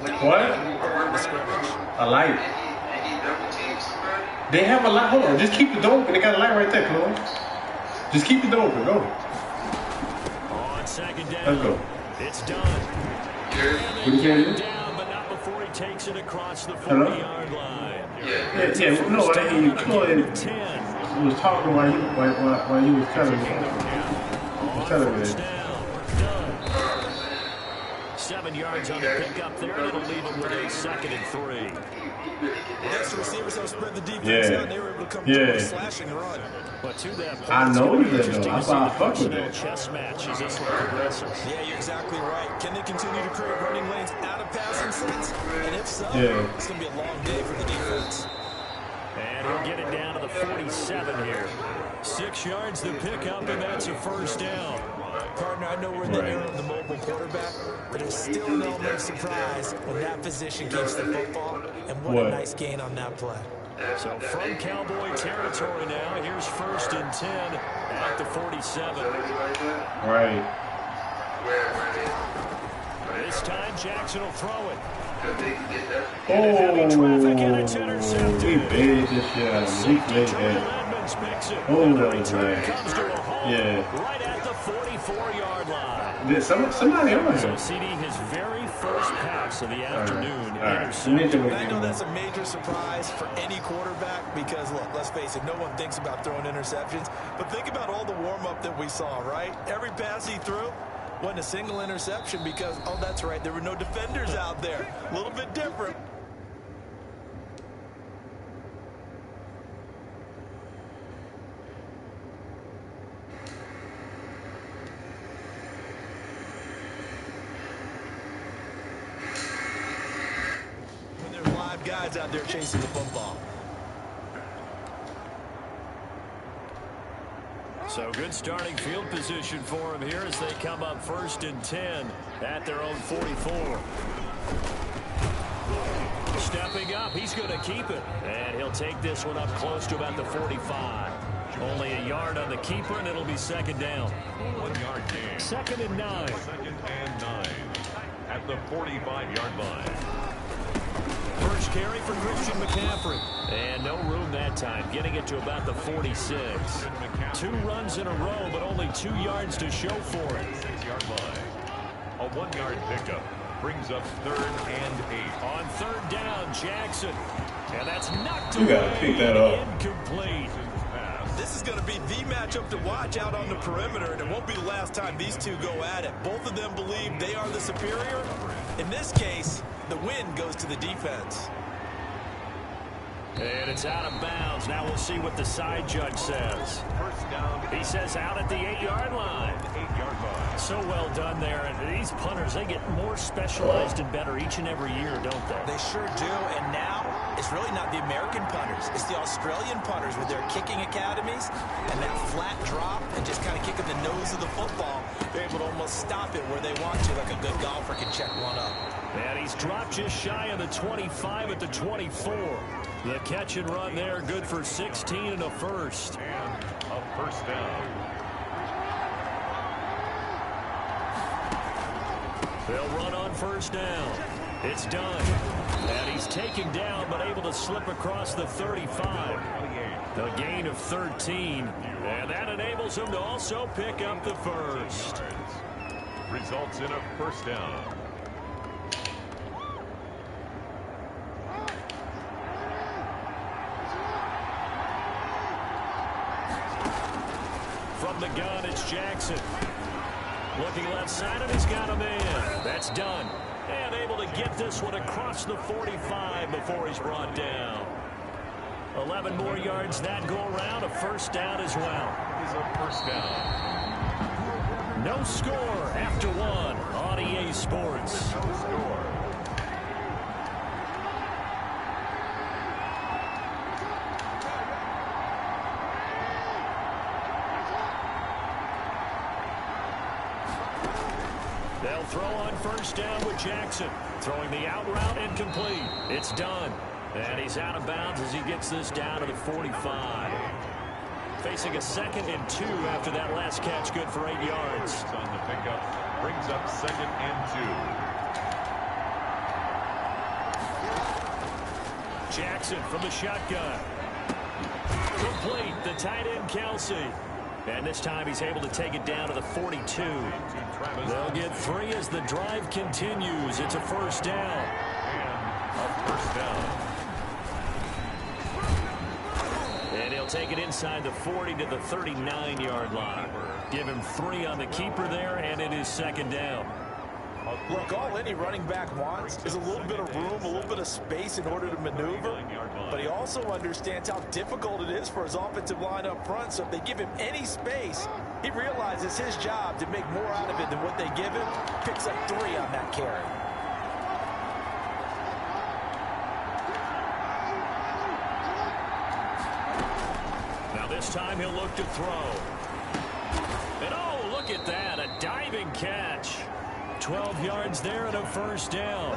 What? A light. They have a light. Hold on. Just keep the door open. They got a light right there, Chloe. Just keep the door open. Go. On second down. Let's go. It's done. What do you say? Down, but not before he takes it across the 40-yard line. Yeah. No, I hear you. Chloe was talking while you was telling me. First down. 7 yards on the pickup there, and it'll leave him with a 2nd and 3. Next, the receivers have spread the defense out, and they were able to come through a slashing run. But to that point, I know that though. That's why I fuck with it. Chess match as this one progresses. Yeah, you're exactly right. Can they continue to create running lanes out of passing sets? And if so, it's going to be a long day for the defense. And he'll get it down to the 47 here. 6 yards the pickup, and that's a first down. Partner, I know we're in the era of the mobile quarterback, but there's still an element of surprise when that position keeps the football. And what a nice gain on that play. So from Cowboy territory now, here's 1st and 10 at the 47. Right. This time Jackson will throw it. Oh, we baited this shit out of him. We played that. Oh, that was nice. Yeah. Right at the 44-yard line. There's somebody over So here. CD, his very first pass of the afternoon. All right. I know that's a major surprise for any quarterback because, look, let's face it, no one thinks about throwing interceptions. But think about all the warm-up that we saw, right? Every pass he threw wasn't a single interception because, oh, that's right, there were no defenders out there. A little bit different. When there's live guys out there chasing the football. So good starting field position for him here as they come up 1st and 10 at their own 44. Stepping up, he's going to keep it. And he'll take this one up close to about the 45. Only a yard on the keeper, and it'll be 2nd down. 1 yard gain. 2nd and 9. 2nd and 9 at the 45-yard line. First carry for Christian McCaffrey. And no room that time, getting it to about the 46. 2 runs in a row, but only 2 yards to show for it. 6-yard line. A 1-yard pickup brings up 3rd and 8. On 3rd down, Jackson. And that's knocked You gotta away. pick that up. Incomplete. This is going to be the matchup to watch out on the perimeter, and it won't be the last time these two go at it. Both of them believe they are the superior. In this case, the win goes to the defense. And it's out of bounds. Now we'll see what the side judge says. First down. He says out at the 8-yard line. 8-yard line. So well done there. And these punters, they get more specialized and better each and every year, don't they? They sure do. And now it's really not the American punters. It's the Australian punters with their kicking academies and that flat drop and just kind of kicking the nose of the football. They're able to almost stop it where they want to, like a good golfer can check one up. And he's dropped just shy of the 25 at the 24. The catch and run there, good for 16 and a first. And a first down. They'll run on 1st down. It's done. And he's taken down, but able to slip across the 35. The gain of 13. And that enables him to also pick up the first. Results in a first down. From the gun, it's Jackson. Looking left side, and he's got a man. That's done. And able to get this one across the 45 before he's brought down. 11 more yards that go around. A first down as well. Is a first down. No score after 1 on EA Sports. No score. They'll throw on 1st down with Jackson. Throwing the out route incomplete. It's done. And he's out of bounds as he gets this down to the 45. Facing a 2nd and 2 after that last catch, good for 8 yards. On the pickup, brings up 2nd and 2. Jackson from the shotgun. Complete, the tight end Kelsey. And this time he's able to take it down to the 42. They'll get 3 as the drive continues. It's a first down. And a first down. And he'll take it inside the 40 to the 39-yard line. Give him 3 on the keeper there, and it is second down. Look, all any running back wants is a little bit of room, a little bit of space in order to maneuver. But he also understands how difficult it is for his offensive line up front. So if they give him any space, he realizes his job to make more out of it than what they give him. Picks up 3 on that carry. Now this time he'll look to throw. And oh, look at that, a diving catch. 12 yards there and a first down.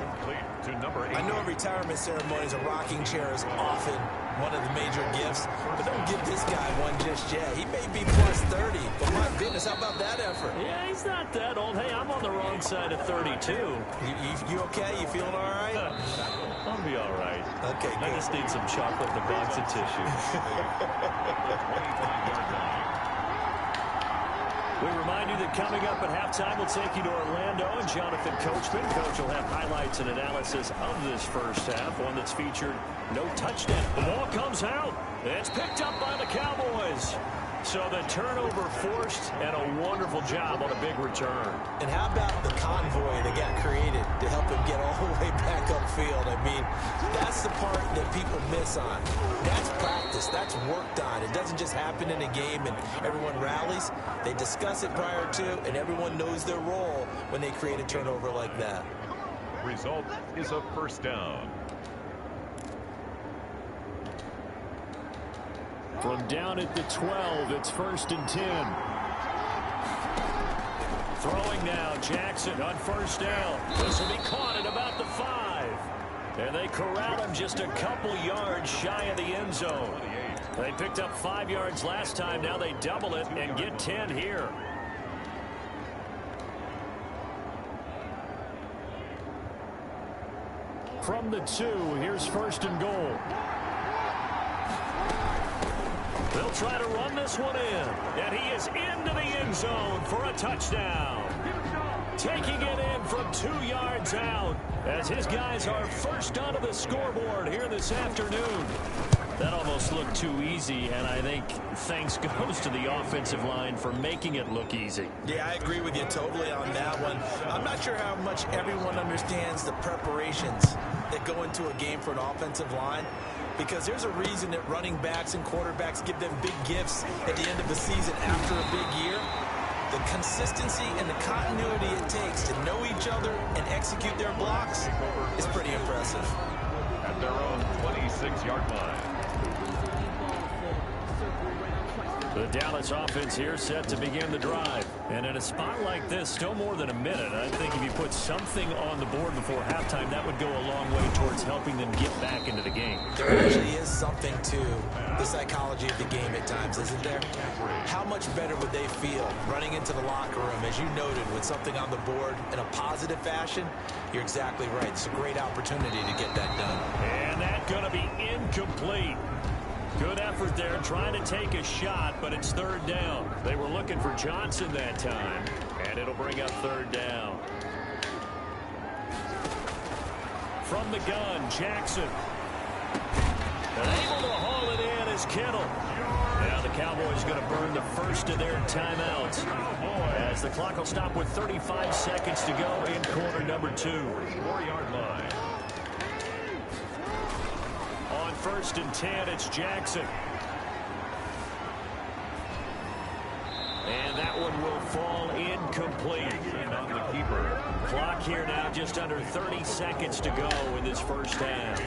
To number 8. I know retirement ceremonies, a rocking chair is often one of the major gifts, but don't give this guy one just yet. He may be plus 30, but my goodness, how about that effort? Yeah, he's not that old. Hey, I'm on the wrong side of 32. You okay? You feeling all right? I'll be all right. Okay, I good. just need some chocolate in a box of tissue. We remind you that coming up at halftime, we'll take you to Orlando and Jonathan Coachman. Coach will have highlights and analysis of this first half, one that's featured no touchdown. The ball comes out. It's picked up by the Cowboys. So the turnover forced, and a wonderful job on a big return. And how about the convoy that got created to help him get all the way back upfield? I mean, that's the part that people miss on. That's practice. That's worked on. It doesn't just happen in a game and everyone rallies. They discuss it prior to, and everyone knows their role when they create a turnover like that. Result is a first down. From down at the 12, it's 1st and 10. Throwing now, Jackson on first down. This will be caught at about the 5. And they corral him just a couple yards shy of the end zone. They picked up 5 yards last time. Now they double it and get 10 here. From the 2, here's 1st and goal. They'll try to run this one in, and he is into the end zone for a touchdown. Taking it in from 2 yards out as his guys are first onto the scoreboard here this afternoon. That almost looked too easy, and I think thanks goes to the offensive line for making it look easy. Yeah, I agree with you totally on that one. I'm not sure how much everyone understands the preparations that go into a game for an offensive line, because there's a reason that running backs and quarterbacks give them big gifts at the end of the season after a big year. The consistency and the continuity it takes to know each other and execute their blocks is pretty impressive. At their own 26-yard line. The Dallas offense here set to begin the drive. And in a spot like this, still more than a minute, I think if you put something on the board before halftime, that would go a long way towards helping them get back into the game. There actually is something to the psychology of the game at times, isn't there? How much better would they feel running into the locker room, as you noted, with something on the board in a positive fashion? You're exactly right. It's a great opportunity to get that done. And that's going to be incomplete. Good effort there, trying to take a shot, but it's 3rd down. They were looking for Johnson that time, and it'll bring up 3rd down. From the gun, Jackson. And able to haul it in is Kittle. Now the Cowboys going to burn the first of their timeouts, as the clock will stop with 35 seconds to go in quarter number 2. 4-yard line. On 1st and 10, it's Jackson. And that one will fall incomplete. And on the keeper. Clock here now just under 30 seconds to go in this first half.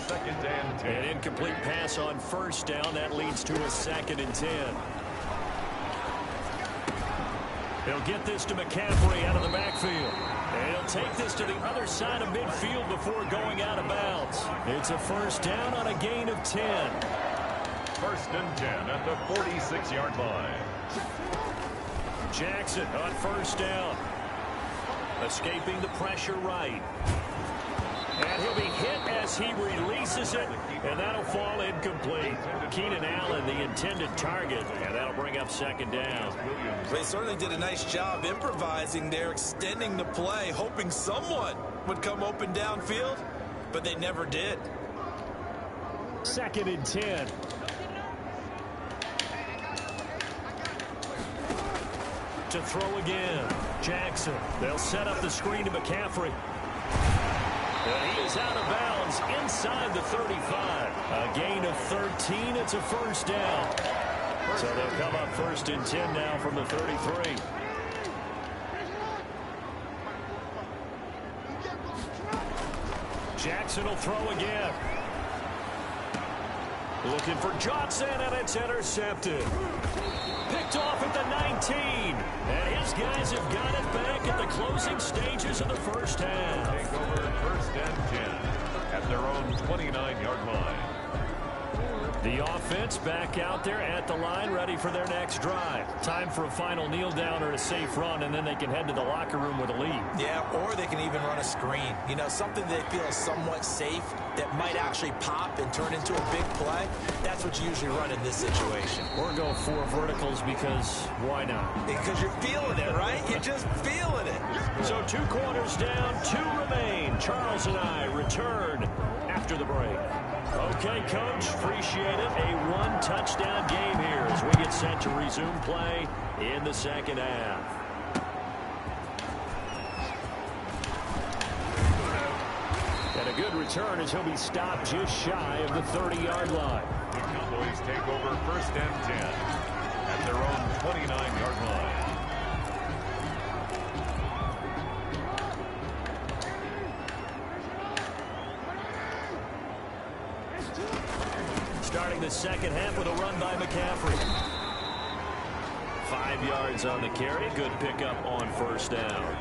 Second and 10. An incomplete pass on 1st down. That leads to a 2nd and 10. He'll get this to McCaffrey out of the backfield. And he'll take this to the other side of midfield before going out of bounds. It's a 1st down on a gain of 10. 1st and 10 at the 46-yard line. Jackson on 1st down. Escaping the pressure right. And he'll be hit as as he releases it, and that'll fall incomplete. Keenan Allen, the intended target, and that'll bring up second down. They certainly did a nice job improvising there, extending the play, hoping someone would come open downfield, but they never did. 2nd and 10. To throw again. Jackson. They'll set up the screen to McCaffrey. And he is out of bounds inside the 35. A gain of 13. It's a first down. So they'll come up 1st and 10 now from the 33. Jackson will throw again. Looking for Johnson, and it's intercepted. Picked off at the 19. And his guys have got it back at the closing stages of the first half. Take over 1st and 10 at their own 29-yard line. The offense back out there at the line, ready for their next drive. Time for a final kneel down or a safe run, and then they can head to the locker room with a lead. Yeah, or they can even run a screen. You know, something they feel is somewhat safe that might actually pop and turn into a big play. That's what you usually run in this situation. Or go 4 verticals because why not? Because you're feeling it, right? You're just feeling it. So 2 quarters down, 2 remain. Charles and I return after the break. Okay, Coach, appreciate it. A 1-touchdown game here as we get set to resume play in the second half. And a good return as he'll be stopped just shy of the 30-yard line. The Cowboys take over 1st and 10 at their own 29-yard line. Starting the second half with a run by McCaffrey. 5 yards on the carry. Good pickup on 1st down.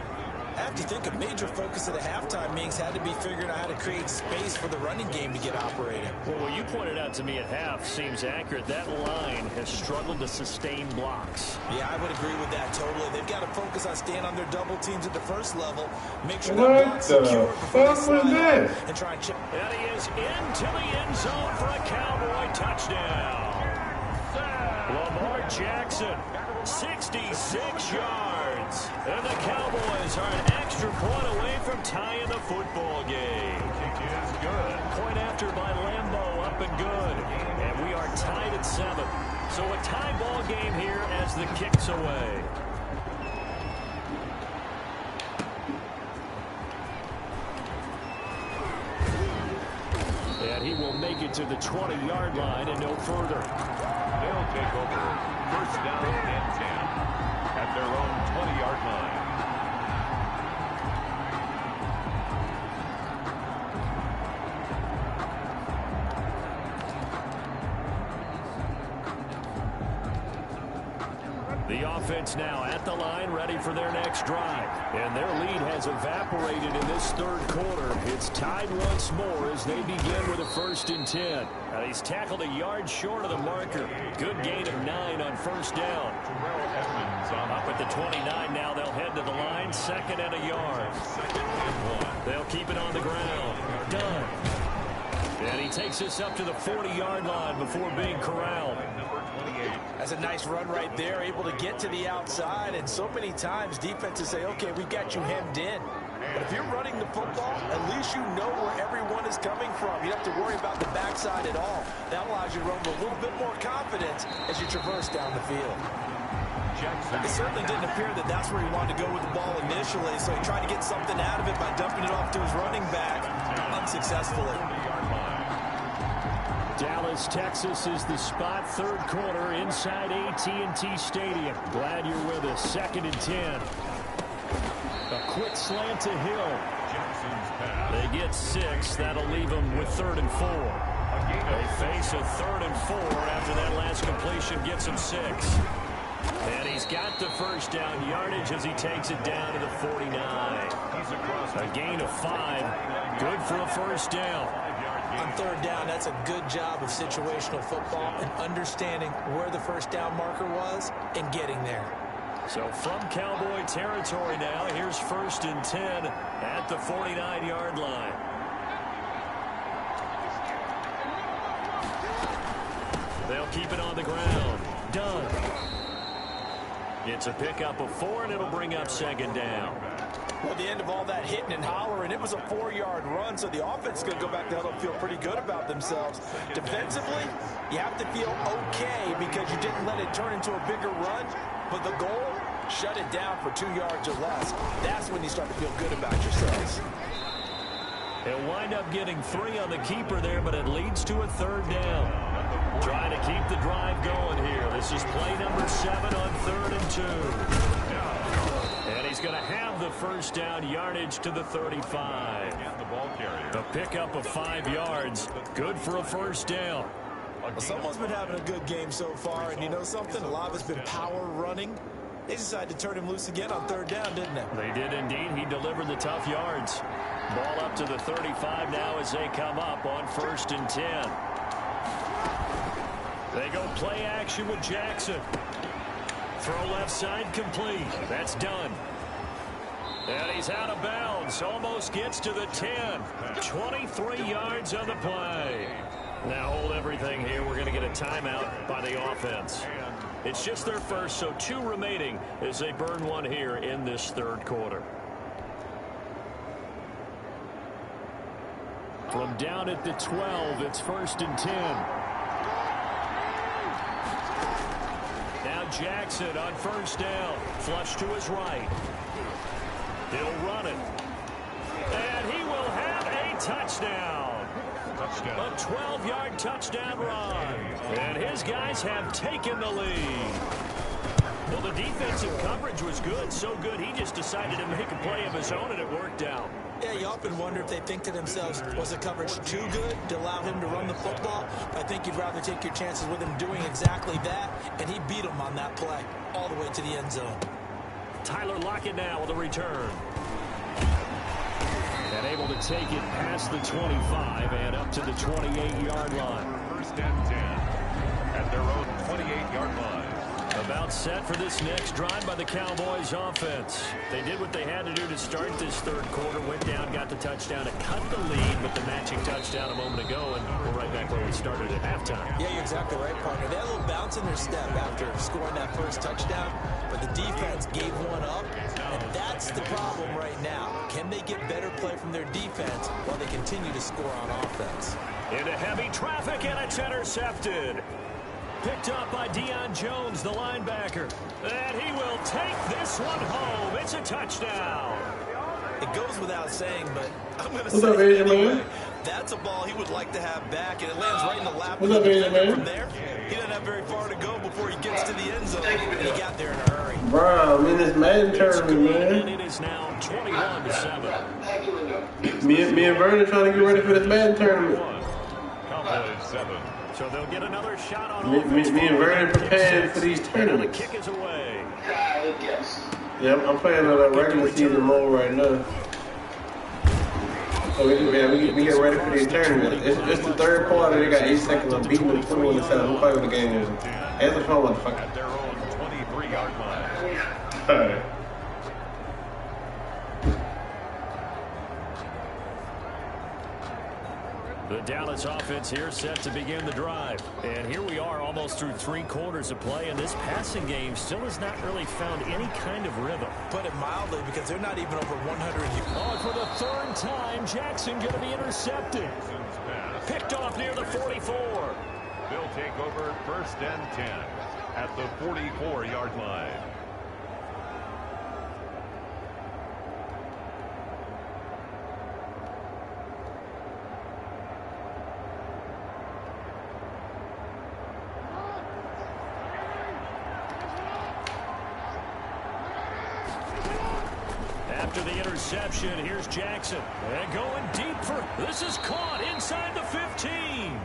I have to think a major focus of the halftime meetings had to be figuring out how to create space for the running game to get operating. Well, what you pointed out to me at half seems accurate. That line has struggled to sustain blocks. Yeah, I would agree with that totally. They've got to focus on staying on their double teams at the first level. Make sure that block's secure before they slide on and try and chip. And he is into the end zone for a Cowboy touchdown. Lamar Jackson, 66 yards. And the Cowboys are an extra point away from tying the football game. Kick is good. Point after by Lambeau, up and good. And we are tied at 7. So a tie ball game here as the kick's away. And he will make it to the 20-yard line and no further. They'll take over 1st down and 10 at their own 20-yard line. The offense now at the line, ready for their next drive. And their lead has evaporated in this 3rd quarter. It's tied once more as they begin with a 1st and 10. Now he's tackled a yard short of the marker. Good gain of 9 on 1st down. Up at the 29 now. They'll head to the line. 2nd and a yard. They'll keep it on the ground. Done. And he takes us up to the 40-yard line before being corralled. That's a nice run right there, able to get to the outside. And so many times defenses say, okay, we've got you hemmed in. But if you're running the football, at least you know where everyone is coming from. You don't have to worry about the backside at all. That allows you to run with a little bit more confidence as you traverse down the field. It certainly didn't appear that that's where he wanted to go with the ball initially, so he tried to get something out of it by dumping it off to his running back unsuccessfully. Dallas, Texas is the spot. 3rd quarter inside AT&T Stadium. Glad you're with us. 2nd and 10. A quick slant to Hill. They get 6. That'll leave them with 3rd and 4. They face a 3rd and 4 after that last completion gets them 6. And he's got the 1st down yardage as he takes it down to the 49. A gain of 5. Good for a 1st down. On 3rd down, that's a good job of situational football and understanding where the 1st down marker was and getting there. So from Cowboy territory now, here's 1st and 10 at the 49-yard line. They'll keep it on the ground. Done. It's a pickup of 4, and it'll bring up 2nd down. Well, the end of all that hitting and hollering, it was a 4-yard run, so the offense is going to go back to huddle and feel pretty good about themselves. Defensively, you have to feel okay because you didn't let it turn into a bigger run, but the goal, shut it down for 2 yards or less. That's when you start to feel good about yourselves. They'll wind up getting 3 on the keeper there, but it leads to a 3rd down. Trying to keep the drive going here. This is play number 7 on 3rd and 2. And he's going to have the 1st down, yardage to the 35. A pickup of 5 yards. Good for a 1st down. Well, someone's been having a good game so far, and you know something? A lot of it's been power running. They decided to turn him loose again on 3rd down, didn't they? They did indeed. He delivered the tough yards. Ball up to the 35 now as they come up on 1st and 10. They go play action with Jackson. Throw left side complete. That's done. And he's out of bounds. Almost gets to the 10. 23 yards on the play. Now hold everything here. We're going to get a timeout by the offense. It's just their first, so 2 remaining as they burn 1 here in this 3rd quarter. From down at the 12, it's 1st and 10. Now Jackson on 1st down. Flush to his right. He'll run it. And he will have a touchdown. A 12-yard touchdown run. And his guys have taken the lead. Well, the defensive coverage was good. So good, he just decided to make a play of his own, and it worked out. Yeah, you often wonder if they think to themselves, was the coverage too good to allow him to run the football? I think you'd rather take your chances with him doing exactly that, and he beat him on that play all the way to the end zone. Tyler Lockett now with a return. And able to take it past the 25 and up to the 28-yard line. 1st and 10 at their own 28-yard line. About set for this next drive by the Cowboys offense. They did what they had to do to start this 3rd quarter. Went down, got the touchdown to cut the lead with the matching touchdown a moment ago, and we're right back where we started at halftime. Yeah, you're exactly right, partner. They had a little bounce in their step after scoring that 1st touchdown, but the defense gave 1 up, and that's the problem right now. Can they get better play from their defense while they continue to score on offense? Into heavy traffic, and it's intercepted. Picked up by Deion Jones, the linebacker. And he will take this one home. It's a touchdown. It goes without saying, but I'm going to say it anyway. That's a ball he would like to have back, and it lands right in the lap of the defender. From there, he doesn't have very far to go before he gets to the end zone, and he got there in a hurry. Bro, I'm in this Madden tournament, man. And it is now 21-7. Me and Vernon trying to get ready for this Madden tournament. Cowboys 7. So they'll get another shot on me and Vernon preparing for these tournaments. The kick is away. Yeah, I'm playing on that regular season mode right now. So we get ready for these tournaments. It's the 3rd quarter. They got 8 seconds. I'm beating them 21-7. I'm playing with the game. Answer the phone, motherfucker. At their own 23-yard line. All right. The Dallas offense here set to begin the drive. And here we are almost through 3 quarters of play, and this passing game still has not really found any kind of rhythm. Put it mildly, because they're not even over 100. Oh, for the 3rd time, Jackson going to be intercepted. Picked off near the 44. They'll take over 1st and 10 at the 44-yard line. After the interception, here's Jackson. And going deep for, this is caught inside the 15.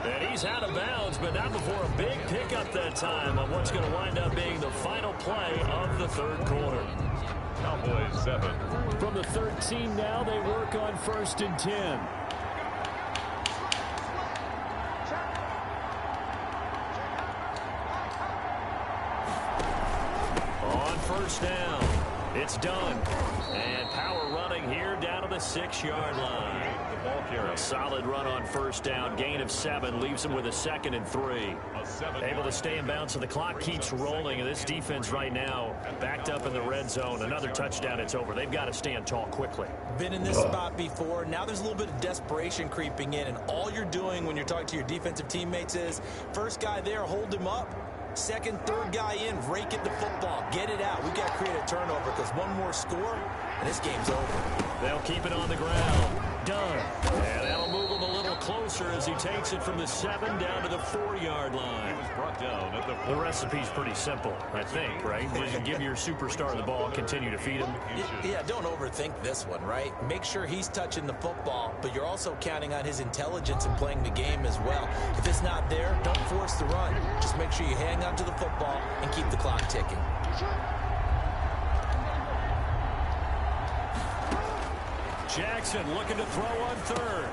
And he's out of bounds, but not before a big pickup that time on what's going to wind up being the final play of the 3rd quarter. Cowboys 7. From the 13 now, they work on 1st and 10. On 1st down. It's done. And power running here down to the 6-yard line. The ball carrier. Solid run on first down. Gain of 7 leaves them with a 2nd and 3. Able to stay in bounds, so the clock keeps rolling. And this defense right now backed up in the red zone. Another touchdown, it's over. They've got to stand tall quickly. Been in this spot before. Now there's a little bit of desperation creeping in. And all you're doing when you're talking to your defensive teammates is, first guy there, hold him up. Second, third guy in, rake at the football. Get it out. We've got to create a turnover because one more score, and this game's over. They'll keep it on the ground. Done. And that'll move him a little closer as he takes it from the 7 down to the 4-yard line. He was brought down at the recipe's pretty simple, I think, right? Just give your superstar the ball, continue to feed him. Yeah, don't overthink this one, right? Make sure he's touching the football, but you're also counting on his intelligence in playing the game as well. If it's not there, don't force the run. Just make sure you hang on to the football and keep the clock ticking. Jackson looking to throw on 3rd.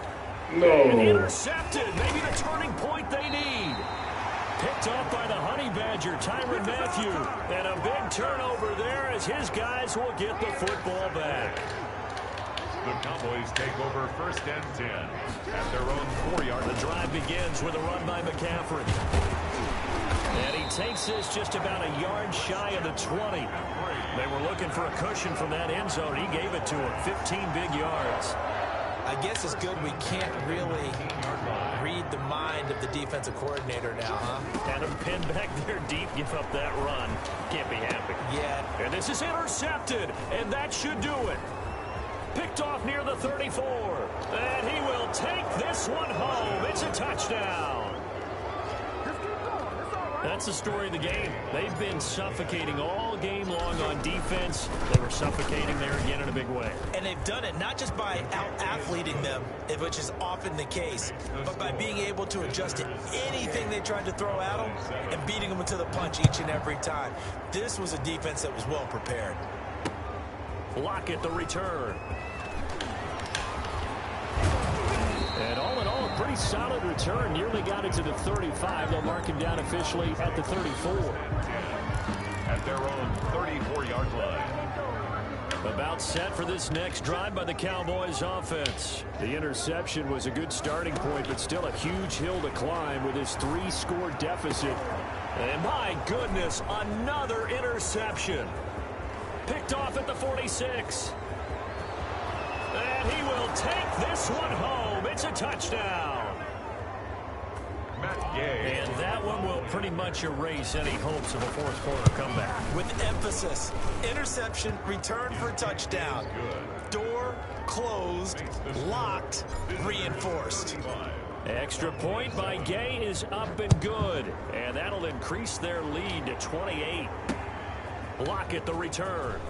No. And intercepted. Maybe the turning point they need. Picked off by the Honey Badger, Tyrann Mathieu. And a big turnover there as his guys will get the football back. The Cowboys take over 1st and 10 at their own 4-yard. The drive begins with a run by McCaffrey. And he takes this just about a yard shy of the 20. They were looking for a cushion from that end zone. He gave it to him. 15 big yards. I guess it's good we can't really read the mind of the defensive coordinator now, huh? Had him pinned back there deep, give up that run. Can't be happy. Yeah. And this is intercepted, and that should do it. Picked off near the 34. And he will take this one home. It's a touchdown. That's the story of the game. They've been suffocating all game long on defense. They were suffocating there again in a big way. And they've done it not just by out-athleting them, which is often the case, but by being able to adjust to anything they tried to throw at them and beating them to the punch each and every time. This was a defense that was well prepared. Lockett the return. And all in all, a pretty solid return. Nearly got it to the 35. They'll mark him down officially at the 34. At their own 34-yard line. About set for this next drive by the Cowboys offense. The interception was a good starting point, but still a huge hill to climb with his 3-score deficit. And my goodness, another interception. Picked off at the 46. And he will take this one home. It's a touchdown. And that one will pretty much erase any hopes of a fourth quarter comeback. With emphasis, interception, return for touchdown. Door closed, locked, reinforced. Extra point by Gay is up and good. And that'll increase their lead to 28. Lockett the return.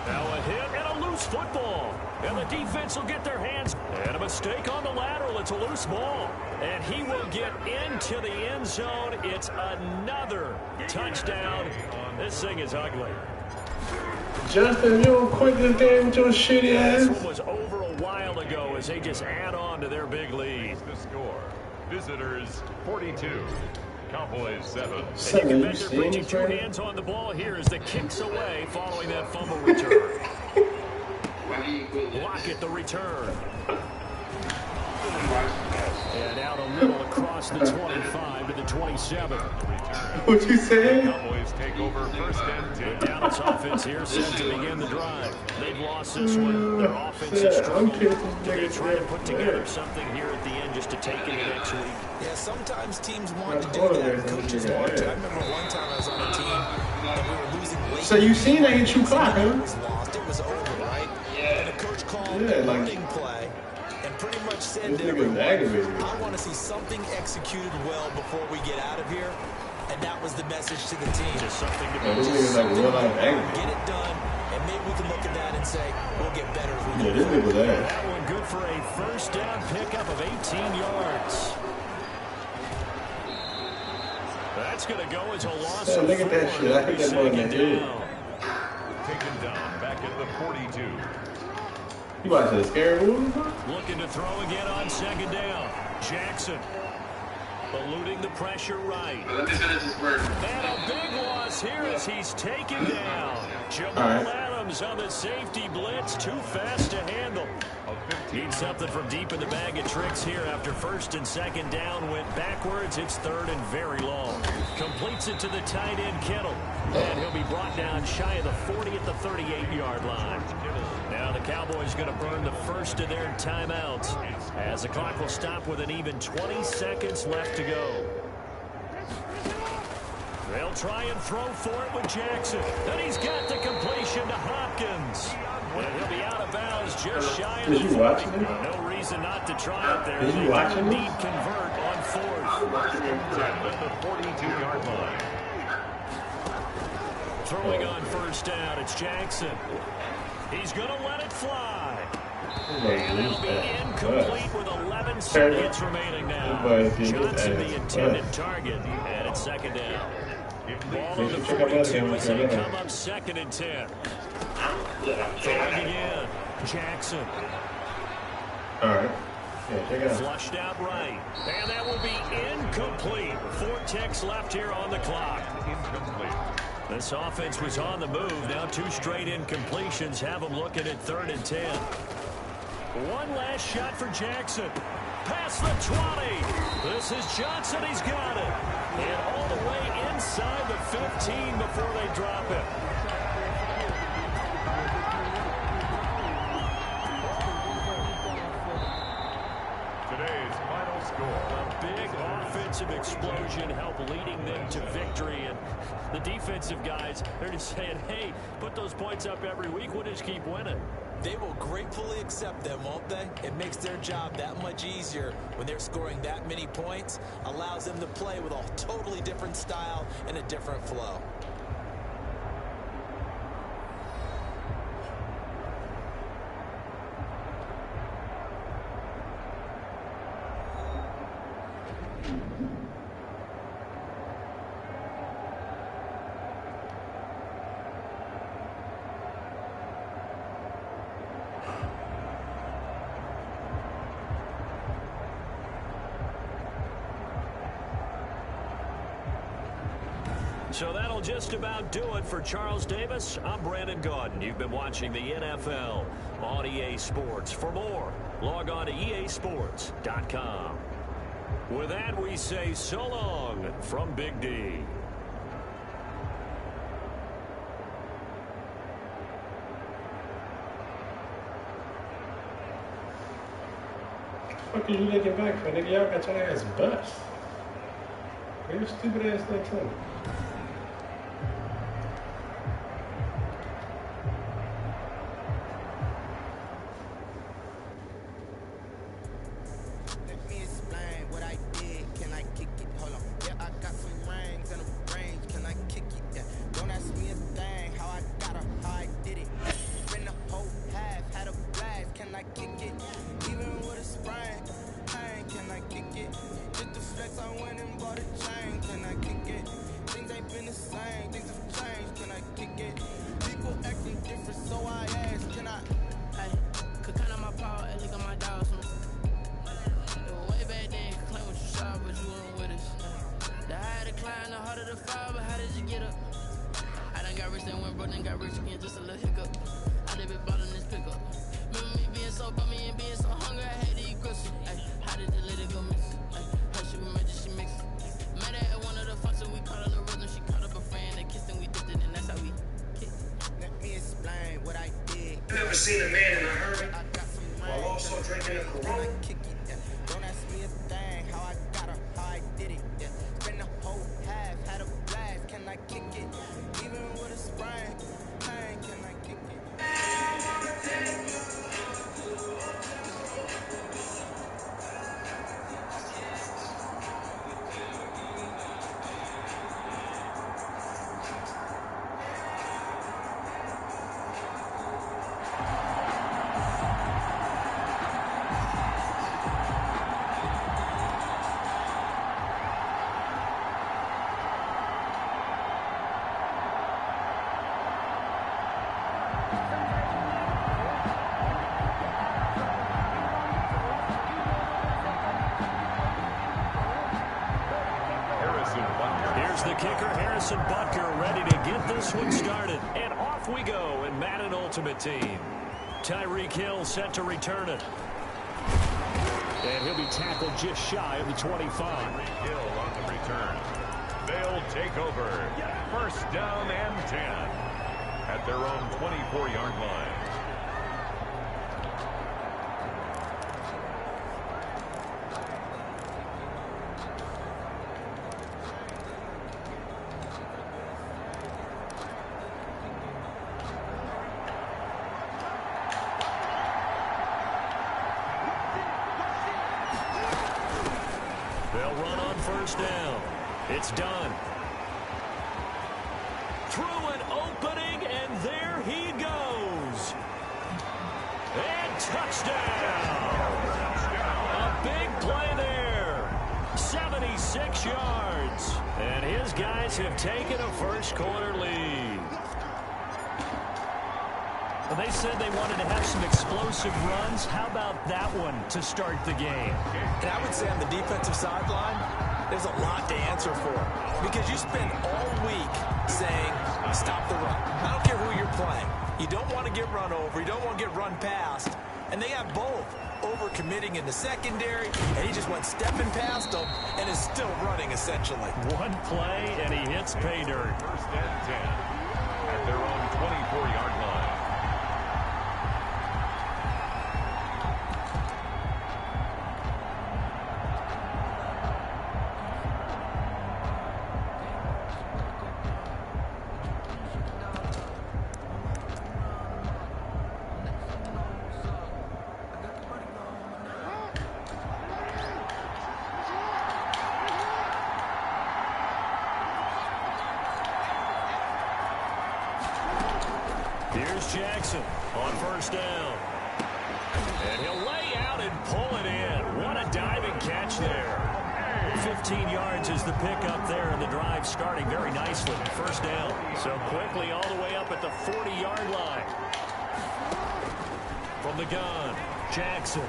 Now a hit and a loose football. And the defense will get their hands. And a mistake on the lateral. It's a loose ball. And he will get into the end zone. It's another touchdown. This thing is ugly. Justin, you don't quit this game with your shitty ass. This one was over a while ago as they just add on to their big lead. The score. Visitors 42. Cowboys 7. And you can bet they're putting 2 hands on the ball here as the kicks away following that fumble return. Lockett the return. And out a little across the 25 to the 27. What you saying? Cowboys take over 1st and 10. The Dallas offense here set to begin the drive. They've lost this one. Their offense is struggling. Do they try to put together something here at the end just to take it next week? Yeah, sometimes teams want to do that. Coaches want to. I remember one time I was on a team and we were losing late. So you seen that hit you clock, huh? It was lost. It was over, right? And the coach called a running play and pretty much said to everyone, I want to see something executed well before we get out of here. And that was the message to the team. Just something to This nigga's like real life angry. Get it done, and maybe we can look at that and say, we'll get better as we go. This nigga was ass. That one good for a first down pickup of 18 yards. That's going to go as a loss of 4. Look at that shit. I hit that ball in the head. Taken down back at the 42. You watching a scary movie? Looking to throw again on 2nd down. Jackson eluding the pressure right. Let me finish this work. And a big loss here as he's taken down. Jamal Adams on the safety blitz. Too fast to handle. Need something from deep in the bag of tricks here after first and second down went backwards. It's third and very long. Completes it to the tight end, Kittle. And he'll be brought down shy of the 40 at the 38-yard line. Now the Cowboys going to burn the first of their timeouts as the clock will stop with an even 20 seconds left to go. They'll try and throw for it with Jackson. And he's got the completion to Hopkins. And he'll be out of bounds just shy of the 40. No reason not to try it there. Did you watch it? Need convert on fourth. At the 42-yard line. Throwing on first down, it's Jackson. He's going to let it fly. And it'll be incomplete with 11 seconds remaining now. Johnson, the intended target, and it's second down. Ball on the 42 as they come up second and 10. Throwing again, Jackson. All right. Yeah, check it out. Flushed out right. And that will be incomplete. 4 ticks left here on the clock. Incomplete. This offense was on the move. Now 2 straight incompletions have them looking at third and 10. One last shot for Jackson. Past the 20. This is Johnson. He's got it. And all the way inside the 15 before they drop it. Today's final score. A big offensive explosion helped leading them to victory. And the defensive guys, they're just saying, hey, put those points up every week. We'll just keep winning. They will gratefully accept them, won't they? It makes their job that much easier when they're scoring that many points. Allows them to play with a totally different style and a different flow. So that'll just about do it for Charles Davis. I'm Brandon Gaudin. You've been watching the NFL on EA Sports. For more, log on to easports.com. With that, we say so long from Big D. What the fuck are you looking back for, nigga? Y'all got your ass bust. Where your stupid ass thing from? Seen a man in a hurry while also drinking a Corona. Don't ask me a thing, how I got her, how I did it. Yeah. Spend the whole half, had a blast. Can I kick it? Even with a sprain, pain, can I kick it? Here's the kicker, Harrison Butker, ready to get this one started. And off we go in Madden Ultimate Team. Tyreek Hill set to return it. And he'll be tackled just shy of the 25. Tyreek Hill on the return. They'll take over. First down and 10 at their own 24-yard line. They'll run on first down. It's done. Through an opening, and there he goes. And touchdown. A big play there. 76 yards. And his guys have taken a first-quarter lead. Well, they said they wanted to have some explosive runs. How about that one to start the game? And I would say on the defensive sideline, there's a lot to answer for. Because you spend all week saying, stop the run. I don't care who you're playing. You don't want to get run over. You don't want to get run past. And they have both. Over-committing in the secondary, and he just went stepping past them and is still running, essentially. One play, and he hits pay dirt. First and 10 at their own 24-yard line. Here's Jackson on first down. And he'll lay out and pull it in. What a diving catch there. 15 yards is the pickup there, and the drive starting very nicely. First down. So quickly all the way up at the 40-yard line. From the gun, Jackson.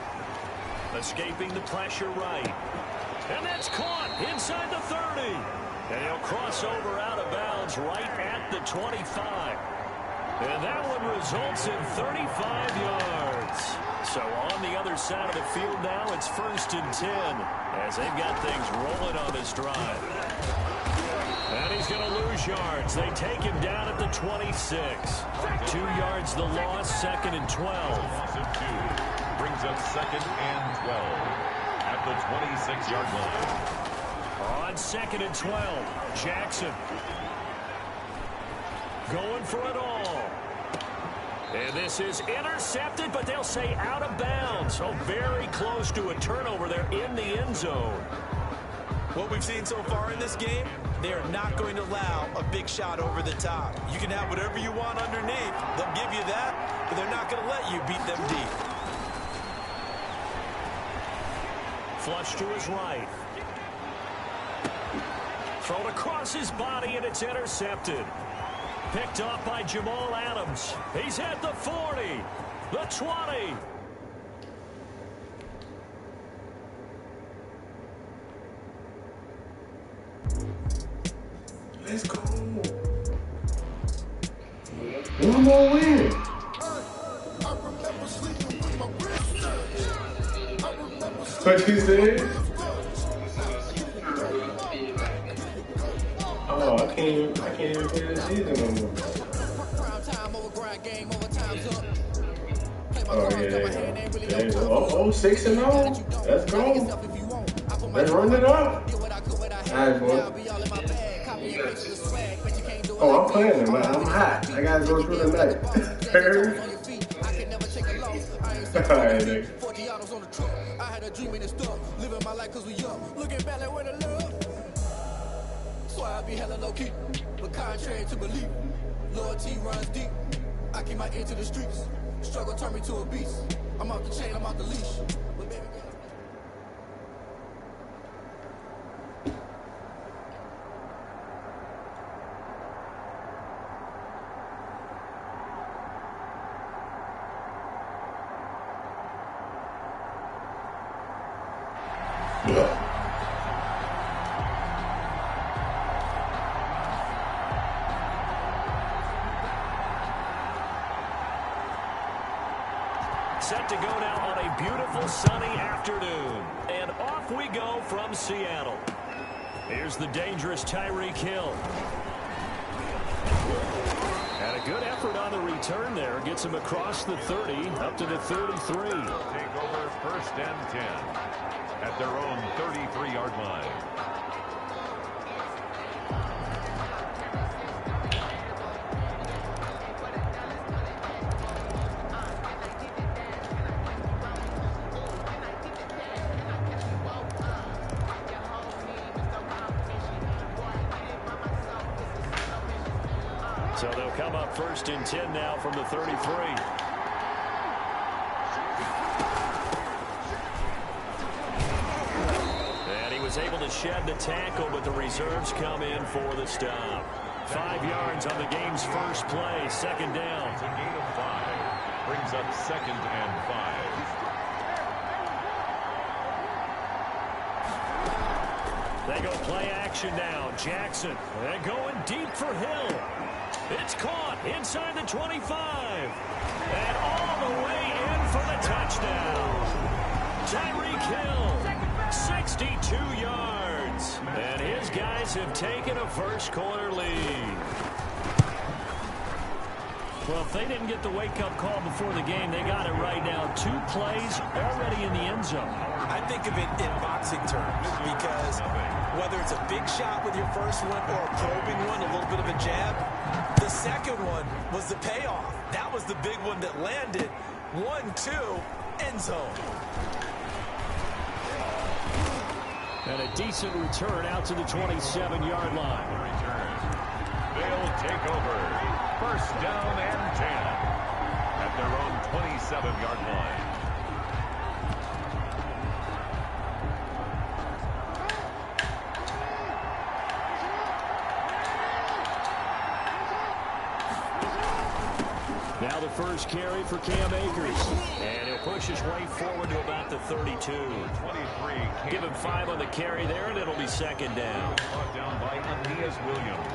Escaping the pressure right. And that's caught inside the 30. And he'll cross over out of bounds right at the 25. And that one results in 35 yards. So on the other side of the field now, it's first and 10 as they've got things rolling on this drive. And he's going to lose yards. They take him down at the 26. 2 yards the loss, second and 12. Loss of 2 brings up second and 12 at the 26-yard line. On second and 12, Jackson going for it all. And this is intercepted, but they'll say out of bounds. So very close to a turnover there in the end zone. What we've seen so far in this game, they are not going to allow a big shot over the top. You can have whatever you want underneath. They'll give you that, but they're not going to let you beat them deep. Flush to his right. Thrown across his body, and it's intercepted. Picked off by Jamal Adams. He's at the 40, the 20. Let's go. One more win. What you said? Oh, I can't even play this season no more. Oh yeah. Oh, 6-0. Let's go. Let's run it up. Alright, boy. Oh, I'm playing them. I'm hot. I gotta go through the night. Alright, nigga. I had a dream and stuff, living my life cause we young, looking back like where the love. So I be hella low key, but contrary to belief, loyalty runs deep. I keep my ear to the streets, struggle turn me to a beast. I'm off the chain, I'm off the leash. But baby girl, afternoon. And off we go from Seattle. Here's the dangerous Tyreek Hill. And a good effort on the return there. Gets him across the 30, up to the 33. Take over 1st and 10 at their own 33-yard line. So they'll come up 1st and 10 now from the 33. And he was able to shed the tackle, but the reserves come in for the stop. 5 yards on the game's first play, 2nd down. It's a gain of 5. Brings up 2nd and 5. They go play action now. Jackson, and going deep for Hill. It's caught inside the 25. And all the way in for the touchdown. Tyreek Hill, 62 yards. And his guys have taken a first-quarter lead. Well, if they didn't get the wake-up call before the game, they got it right now. 2 plays already in the end zone. I think of it in boxing terms because whether it's a big shot with your first one or a probing one, a little bit of a jab, the second one was the payoff. That was the big one that landed. 1-2, end zone. And a decent return out to the 27-yard line. They'll take over 1st down and 10 at their own 27-yard line. Now the first carry for Cam Akers. And he'll push his way forward to about the 32. 23. Give him 5 on the carry there, and it'll be 2nd down. Brought down by Aeneas Williams.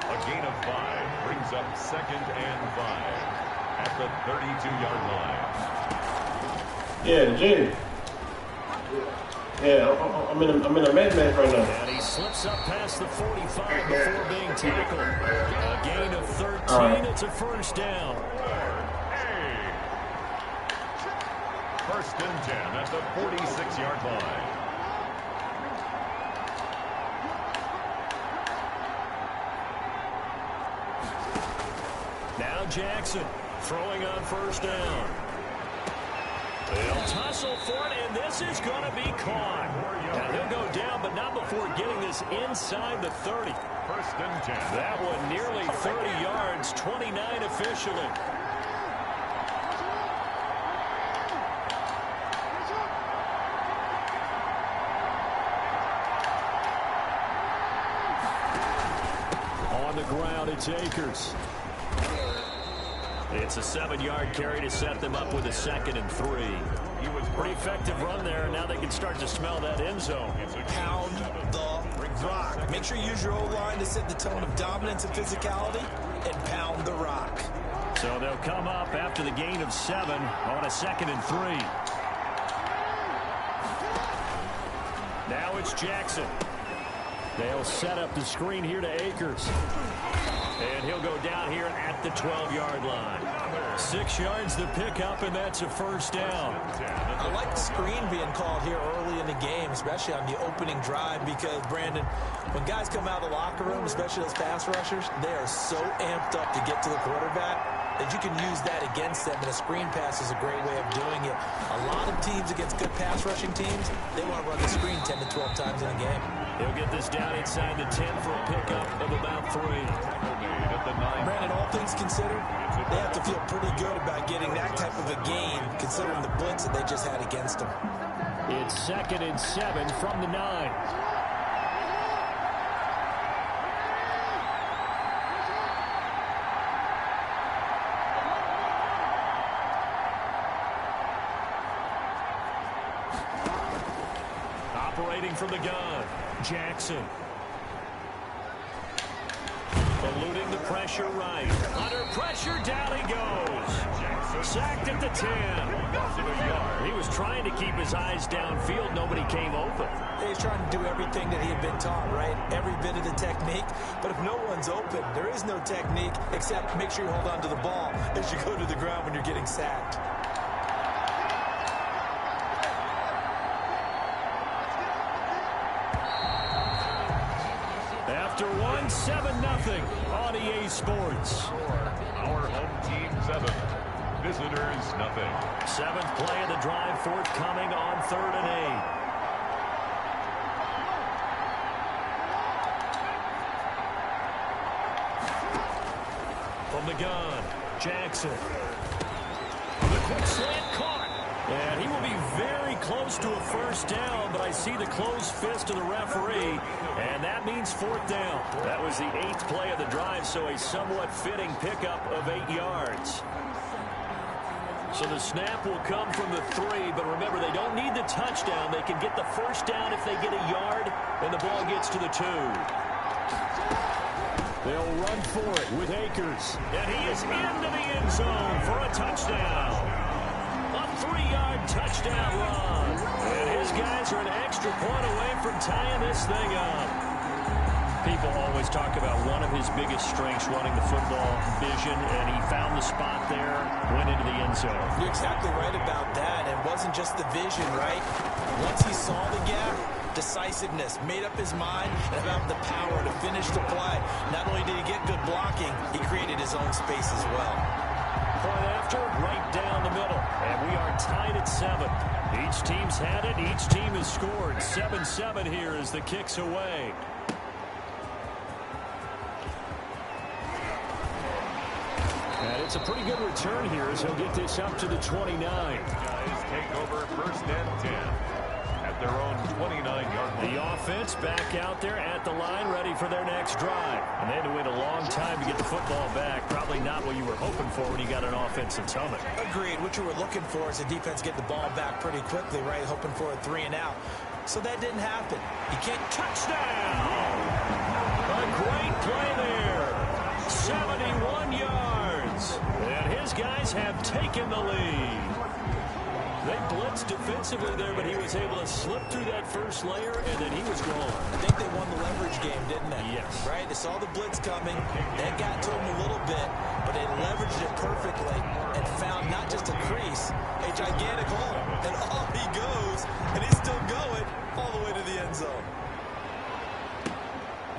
A gain of 5 brings up 2nd and 5 at the 32-yard line. Yeah, Jay. Yeah, I'm in a mad match right now. And he slips up past the 45 before being tackled. A gain of 13. Right. It's a 1st down. Hey. 1st and 10 at the 46-yard line. Now Jackson throwing on 1st down. They'll tussle for it, and this is going to be caught. Now he'll go down, but not before getting this inside the 30. 1st and 10. That one nearly 30 yards, 29 officially. On the ground, it's Akers. It's a 7-yard carry to set them up with a 2nd and 3. He was pretty effective run there, and now they can start to smell that end zone. Pound the rock. Make sure you use your O-line to set the tone of dominance and physicality, and pound the rock. So they'll come up after the gain of 7 on a 2nd and 3. Now it's Jackson. They'll set up the screen here to Akers. And he'll go down here at the 12-yard line. 6 yards to pick up, and that's a 1st down. I like the screen being called here early in the game, especially on the opening drive, because, Brandon, when guys come out of the locker room, especially those pass rushers, they are so amped up to get to the quarterback that you can use that against them, and a screen pass is a great way of doing it. A lot of teams against good pass rushing teams, they want to run the screen 10 to 12 times in a game. He'll get this down inside the 10 for a pickup of about 3. Brandon, all things considered, they have to feel pretty good about getting that type of a gain, considering the blitz that they just had against them. It's 2nd and 7 from the 9. Operating from the gun, Jackson. A eluding the pressure right. Under pressure, down he goes. Sacked at the 10. He was trying to keep his eyes downfield. Nobody came open. He's trying to do everything that he had been taught, right? Every bit of the technique. But if no one's open, there is no technique except make sure you hold on to the ball as you go to the ground when you're getting sacked. After one, 7-0 on EA Sports. Our home team 7. Visitors nothing. 7th play of the drive forthcoming on 3rd and 8. From the gun, Jackson. The quick slant caught. And he will be very close to a first down, but I see the closed fist of the referee, and that means 4th down. That was the 8th play of the drive, so a somewhat fitting pickup of 8 yards. So the snap will come from the 3, but remember, they don't need the touchdown. They can get the first down if they get a yard, and the ball gets to the 2. They'll run for it with Akers. And he is into the end zone for a touchdown. A 3-yard touchdown run. And his guys are an extra point away from tying this thing up. People always talk about one of his biggest strengths running the football, vision, and he found the spot there, went into the end zone. You're exactly right about that. It wasn't just the vision, right? Once he saw the gap, decisiveness, made up his mind, and about the power to finish the play. Not only did he get good blocking, he created his own space as well. Point after, right down the middle. And we are tied at 7. Each team's had it. Each team has scored. 7-7 here as the kick's away. And it's a pretty good return here as he'll get this up to the 29. Guys take over 1st and 10. Their own 29-yard line. The offense back out there at the line, ready for their next drive. And they had to wait a long time to get the football back. Probably not what you were hoping for when you got an offense that's humming. Agreed. What you were looking for is the defense get the ball back pretty quickly, right? Hoping for a 3 and out. So that didn't happen. You can't. Touchdown! A great play there. 71 yards. And his guys have taken the lead. They blitzed defensively there, but he was able to slip through that first layer, and then he was gone. I think they won the leverage game, didn't they? Yes. Right? They saw the blitz coming. That got to him a little bit, but they leveraged it perfectly and found not just a crease, a gigantic hole. And off he goes, and he's still going all the way to the end zone.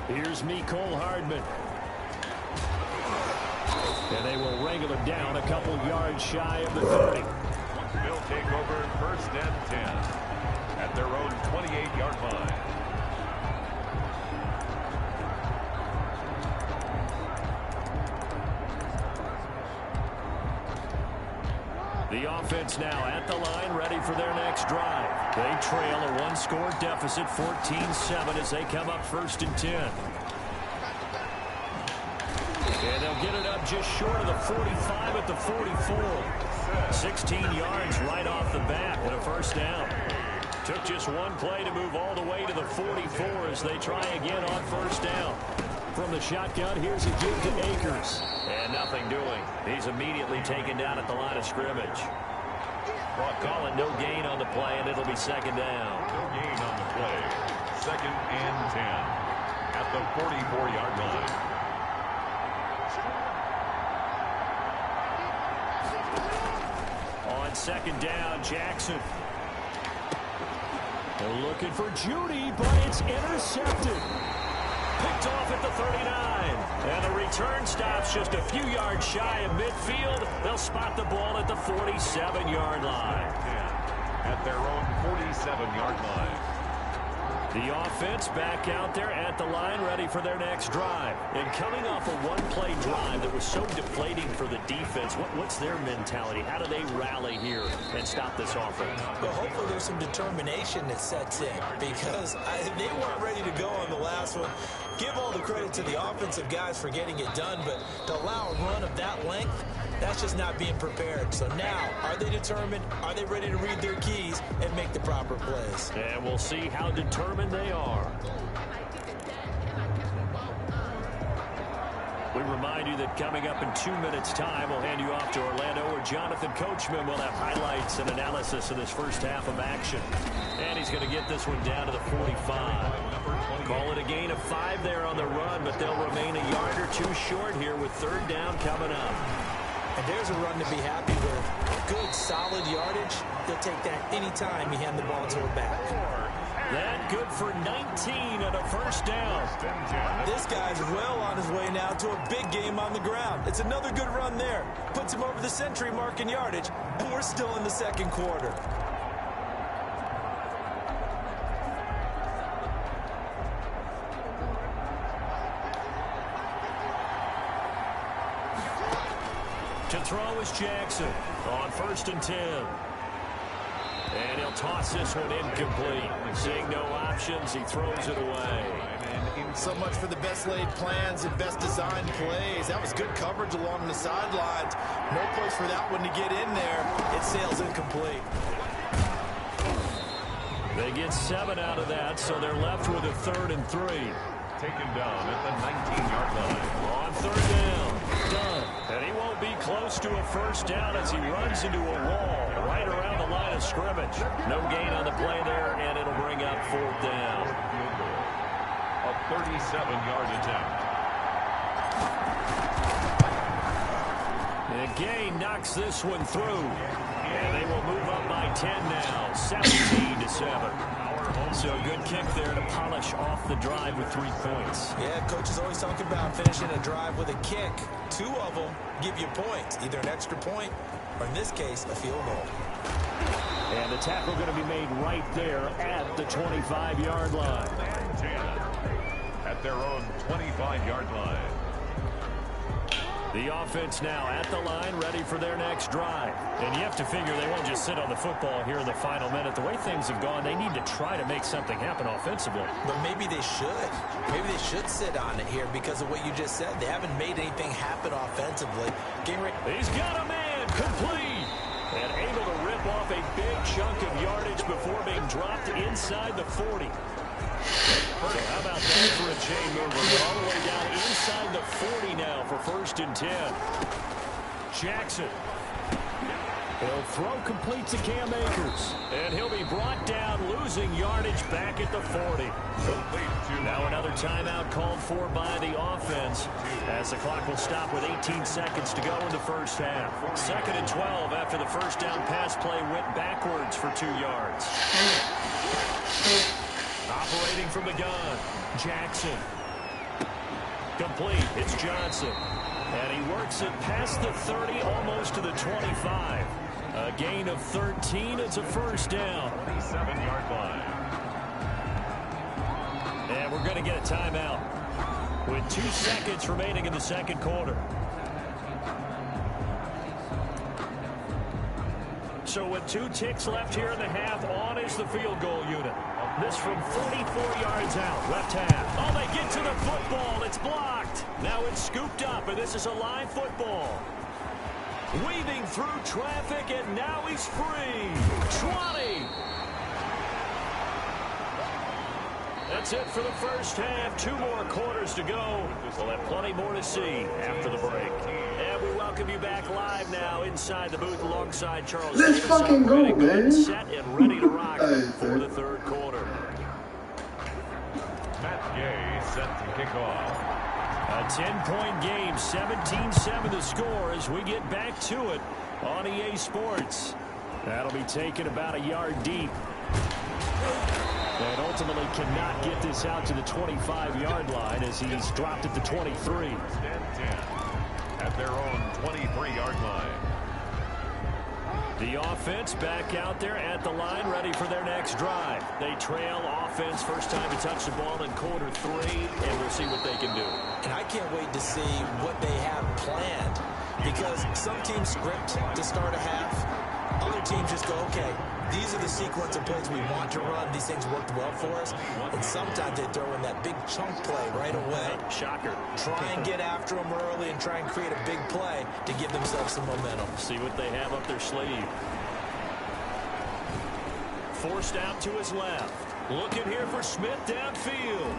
Here's Mecole Hardman. And they will wrangle him down a couple yards shy of the 30. They'll take over 1st and 10 at their own 28-yard line. The offense now at the line, ready for their next drive. They trail a one-score deficit, 14-7, as they come up 1st and 10. And they'll get it up just short of the 45 at the 44. 16 yards right off the bat and a first down. Took just one play to move all the way to the 44 as they try again on first down. From the shotgun, here's a give to Akers. And nothing doing. He's immediately taken down at the line of scrimmage. Well, call it no gain on the play, and it'll be 2nd down. No gain on the play. 2nd and 10 at the 44-yard line. On 2nd down, Jackson. They're looking for Judy, but it's intercepted. Picked off at the 39. And the return stops just a few yards shy of midfield. They'll spot the ball at the 47-yard line. At their own 47-yard line. The offense back out there at the line, ready for their next drive. And coming off a one-play drive that was so deflating for the defense, what's their mentality? How do they rally here and stop this offense? Well, hopefully there's some determination that sets in because they weren't ready to go on the last one. Give all the credit to the offensive guys for getting it done, but to allow a run of that length, that's just not being prepared. So now, are they determined? Are they ready to read their keys and make the proper plays? And we'll see how determined they are. We remind you that coming up in 2 minutes' time, we'll hand you off to Orlando, where Jonathan Coachman will have highlights and analysis of this first half of action. And he's going to get this one down to the 45. Call it a gain of 5 there on the run, but they'll remain a yard or two short here with third down coming up. And there's a run to be happy with. Good, solid yardage. They'll take that anytime you hand the ball to a back. That good for 19 and a first down. This guy's well on his way now to a big game on the ground. It's another good run there. Puts him over the century mark in yardage, and we're still in the second quarter. To throw is Jackson on 1st and 10. And he'll toss this one incomplete. Seeing no options, he throws it away. So much for the best laid plans and best designed plays. That was good coverage along the sidelines. No place for that one to get in there. It sails incomplete. They get 7 out of that, so they're left with a 3rd and 3. Taken down at the 19-yard line. On 3rd down. Done. And he won't be close to a first down as he runs into a wall right around the line of scrimmage. No gain on the play there, and it'll bring up 4th down. A 37-yard attempt. And Gay knocks this one through. And they will move up by 10 now, 17-7. So a good kick there to polish off the drive with 3 points. Yeah, coach is always talking about finishing a drive with a kick. 2 of them give you points, either an extra point or, in this case, a field goal. And the tackle going to be made right there at the 25-yard line. At their own 25-yard line. The offense now at the line, ready for their next drive. And you have to figure they won't just sit on the football here in the final minute. The way things have gone, they need to try to make something happen offensively. But maybe they should. Maybe they should sit on it here because of what you just said. They haven't made anything happen offensively. He's got a man complete. And able to rip off a big chunk of yardage before being dropped inside the 40. So how about that for a chain mover? All the way down inside the 40 now for 1st and 10. Jackson. He'll throw complete to Cam Akers. And he'll be brought down, losing yardage back at the 40. Now another timeout called for by the offense, as the clock will stop with 18 seconds to go in the first half. 2nd and 12 after the first down pass play went backwards for 2 yards. Operating from the gun, Jackson. Complete, it's Johnson. And he works it past the 30, almost to the 25. A gain of 13, it's a first down. 27-yard line. And we're going to get a timeout with 2 seconds remaining in the second quarter. So with 2 ticks left here in the half, on is the field goal unit. This from 44 yards out, left half. Oh, they get to the football. It's blocked. Now it's scooped up, and this is a live football. Weaving through traffic, and now he's free. 20. That's it for the first half. 2 more quarters to go. We'll have plenty more to see after the break. And we welcome you back live now inside the booth alongside Charles. Let's fucking go, man. Set and ready to rock for the third quarter. Matt Gay set to kick off. A 10-point game, 17-7 the score as we get back to it on EA Sports. That'll be taken about a yard deep. And ultimately cannot get this out to the 25-yard line as he's dropped at the 23. At their own 23-yard line. The offense back out there at the line, ready for their next drive. They trail offense, first time to touch the ball in quarter 3, and we'll see what they can do. And I can't wait to see what they have planned, because some teams script to start a half. Other teams just go, okay, these are the sequence of plays we want to run. These things worked well for us. And sometimes they throw in that big chunk play right away. Shocker. Try and get after them early and try and create a big play to give themselves some momentum. See what they have up their sleeve. forced out to his left. Looking here for Smith downfield.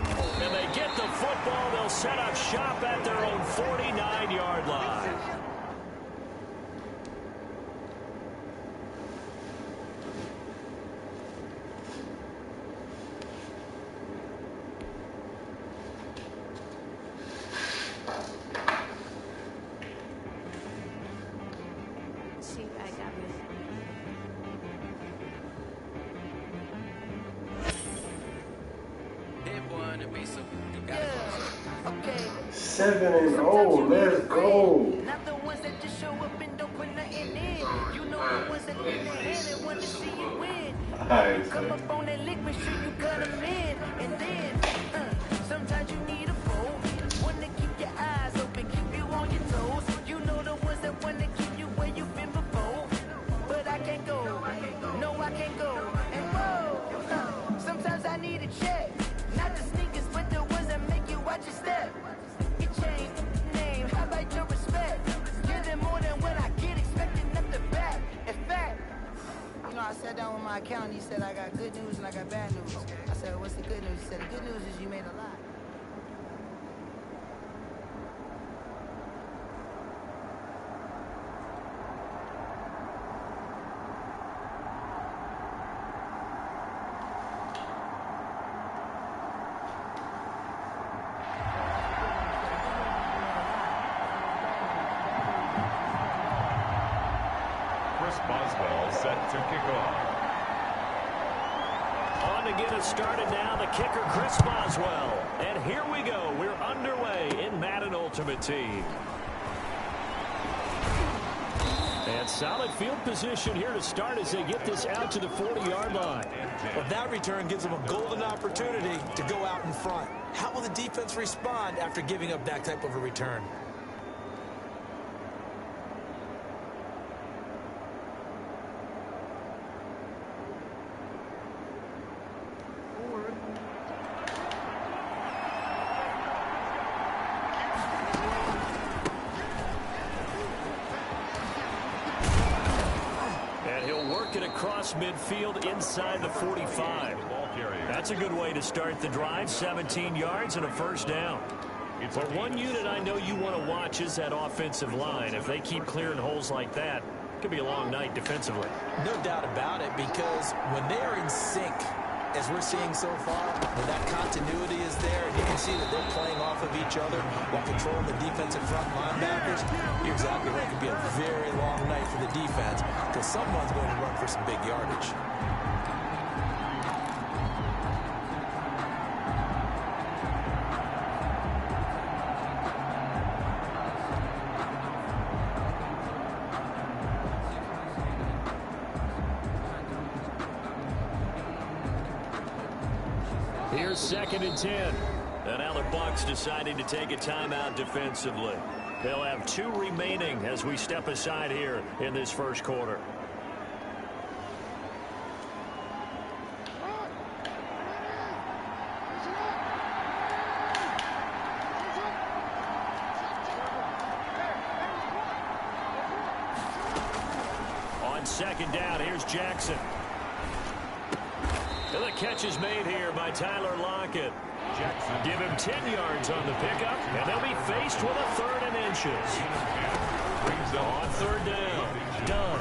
And they get the football. They'll set up shop at their own 49-yard line. Okay. 7-0, let's go. Not the ones that just show up and don't put nothing in. You know the ones that lend a hand and want to see you win. Come up on that lick, make sure you cut them in. And then, sometimes you need a foe. One to keep your eyes open, keep you on your toes. You know the ones that want to keep you where you've been before. But I can't go, no I can't go. And whoa, sometimes I need a check. Not the sneakers, but the ones that make you watch your step. Your chain, name, how about your respect? Give them more than what I get, expecting nothing back. In fact, you know, I sat down with my accountant, he said I got good news and I got bad news. I said, what's the good news? He said, the good news is you made a lot. Set to kick off. On to get us started now, the kicker, Chris Boswell. And here we go. We're underway in Madden Ultimate Team. And solid field position here to start as they get this out to the 40-yard line. Well, that return gives them a golden opportunity to go out in front. How will the defense respond after giving up that type of a return? Across midfield inside the 45. That's a good way to start the drive. 17 yards and a first down. But one unit I know you want to watch is that offensive line. If they keep clearing holes like that, it could be a long night defensively. No doubt about it, because when they are in sync, as we're seeing so far, when that continuity is there, and you can see that they're playing off of each other while controlling the defensive front linebackers, you're exactly right. It could be a very long night for the defense because someone's going to run for some big yardage. Here's 2nd and 10. And now the Bucs deciding to take a timeout defensively. They'll have 2 remaining as we step aside here in this first quarter. On 2nd down, here's Jackson. And the catch is made here by Tyler Lockett. Jackson. Give him 10 yards on the pickup, and they'll be faced with a 3rd and inches. On 3rd down, done.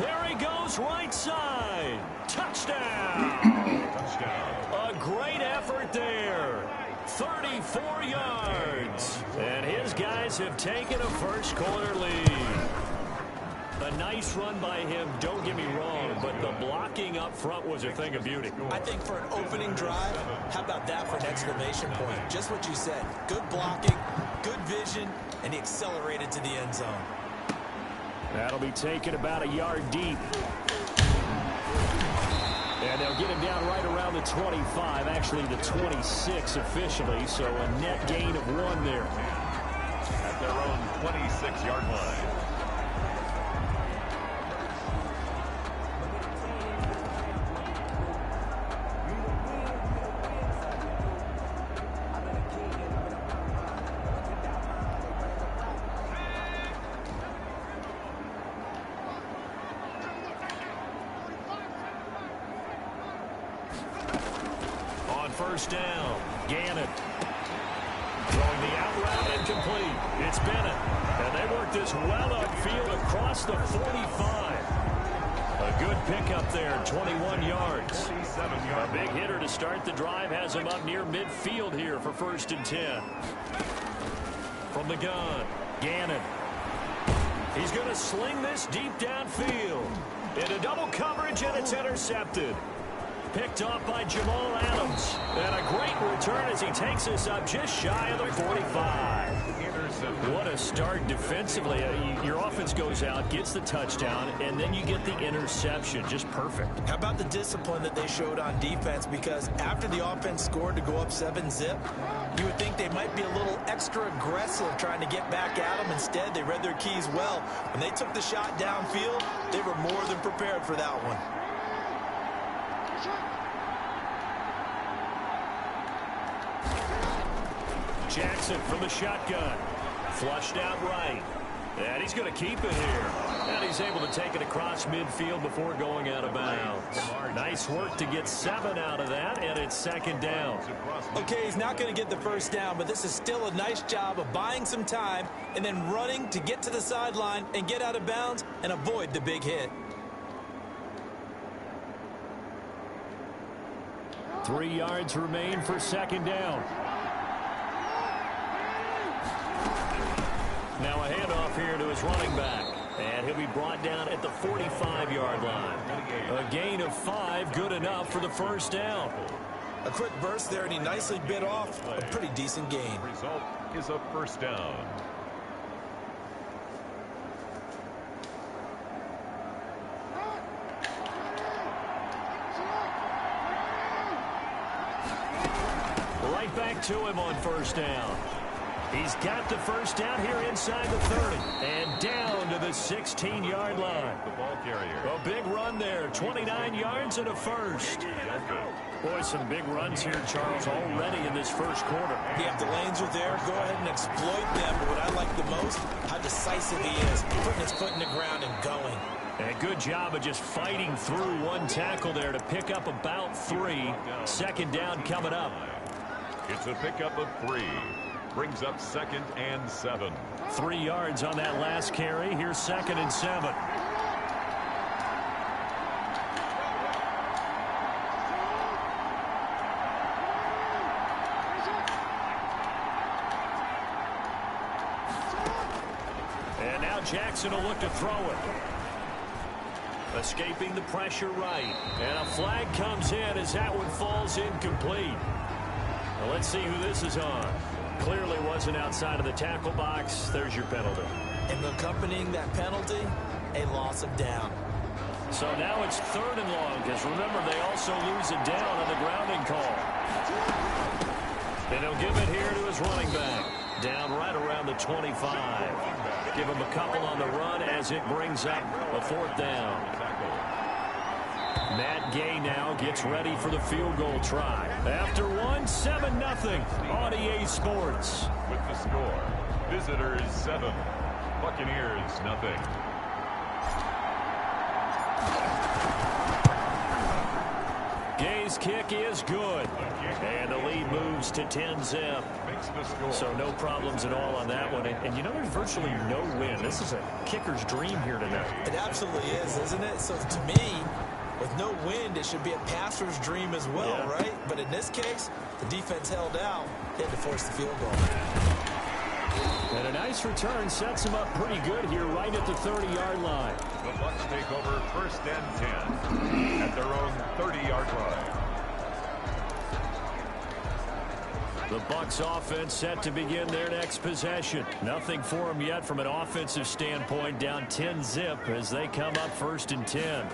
There he goes, right side. Touchdown. A great effort there. 34 yards. And his guys have taken a first quarter lead. A nice run by him, don't get me wrong, but the blocking up front was a thing of beauty. I think for an opening drive, how about that for an exclamation point? Just what you said. Good blocking, good vision, and he accelerated to the end zone. That'll be taken about a yard deep. And they'll get him down right around the 25, actually the 26 officially, so a net gain of 1 there. At their own 26-yard line. first down. Gannon throwing the out route incomplete. It's Bennett. And they work this well upfield across the 45. A good pickup there, 21 yards. A big hitter to start the drive has him up near midfield here for 1st and 10. From the gun, Gannon. He's going to sling this deep downfield. Into double coverage, and it's intercepted. Picked off by Jamal Adams. And a great return as he takes us up just shy of the 45. What a start defensively. Your offense goes out, gets the touchdown, and then you get the interception. Just perfect. How about the discipline that they showed on defense? Because after the offense scored to go up 7-zip, you would think they might be a little extra aggressive trying to get back at them. Instead, they read their keys well. When they took the shot downfield, they were more than prepared for that one. Jackson from the shotgun. Flushed out right. And he's going to keep it here. And he's able to take it across midfield before going out of bounds. Nice work to get 7 out of that, and it's 2nd down. Okay, he's not going to get the first down, but this is still a nice job of buying some time and then running to get to the sideline and get out of bounds and avoid the big hit. 3 yards remain for 2nd down. Now a handoff here to his running back. And he'll be brought down at the 45-yard line. A gain of 5, good enough for the 1st down. A quick burst there, and he nicely bit off a pretty decent gain. Result is a 1st down. Right back to him on 1st down. He's got the 1st down here inside the 30. And down to the 16-yard line. The ball carrier. A big run there, 29 yards and a 1st. Boy, some big runs here, Charles, already in this 1st quarter. Yeah, if the lanes are there, go ahead and exploit them. But what I like the most, how decisive he is, putting his foot in the ground and going. And a good job of just fighting through one tackle there to pick up about 3. 2nd down coming up. It's a pickup of 3. Brings up 2nd and 7. 3 yards on that last carry. Here's 2nd and 7. And now Jackson will look to throw it. Escaping the pressure right. And a flag comes in as that one falls incomplete. Well, let's see who this is on. Clearly wasn't outside of the tackle box. There's your penalty. And accompanying that penalty, a loss of down. So now it's 3rd and long, because remember, they also lose a down on the grounding call. And he'll give it here to his running back. Down right around the 25. Give him a couple on the run as it brings up a 4th down. Matt Gay now gets ready for the field goal try. After one, 7-0 on EA Sports. With the score, visitors 7, Buccaneers 0. Gay's kick is good. And the lead moves to 10-zip. So no problems at all on that one. And you know, there's virtually no wind. This is a kicker's dream here tonight. It absolutely is, isn't it? So to me, with no wind, it should be a passer's dream as well, yeah. Right? But in this case, the defense held out. They had to force the field goal. And a nice return sets him up pretty good here right at the 30-yard line. The Bucs take over 1st and 10 at their own 30-yard line. The Bucs offense set to begin their next possession. Nothing for them yet from an offensive standpoint, down 10-zip as they come up 1st and 10.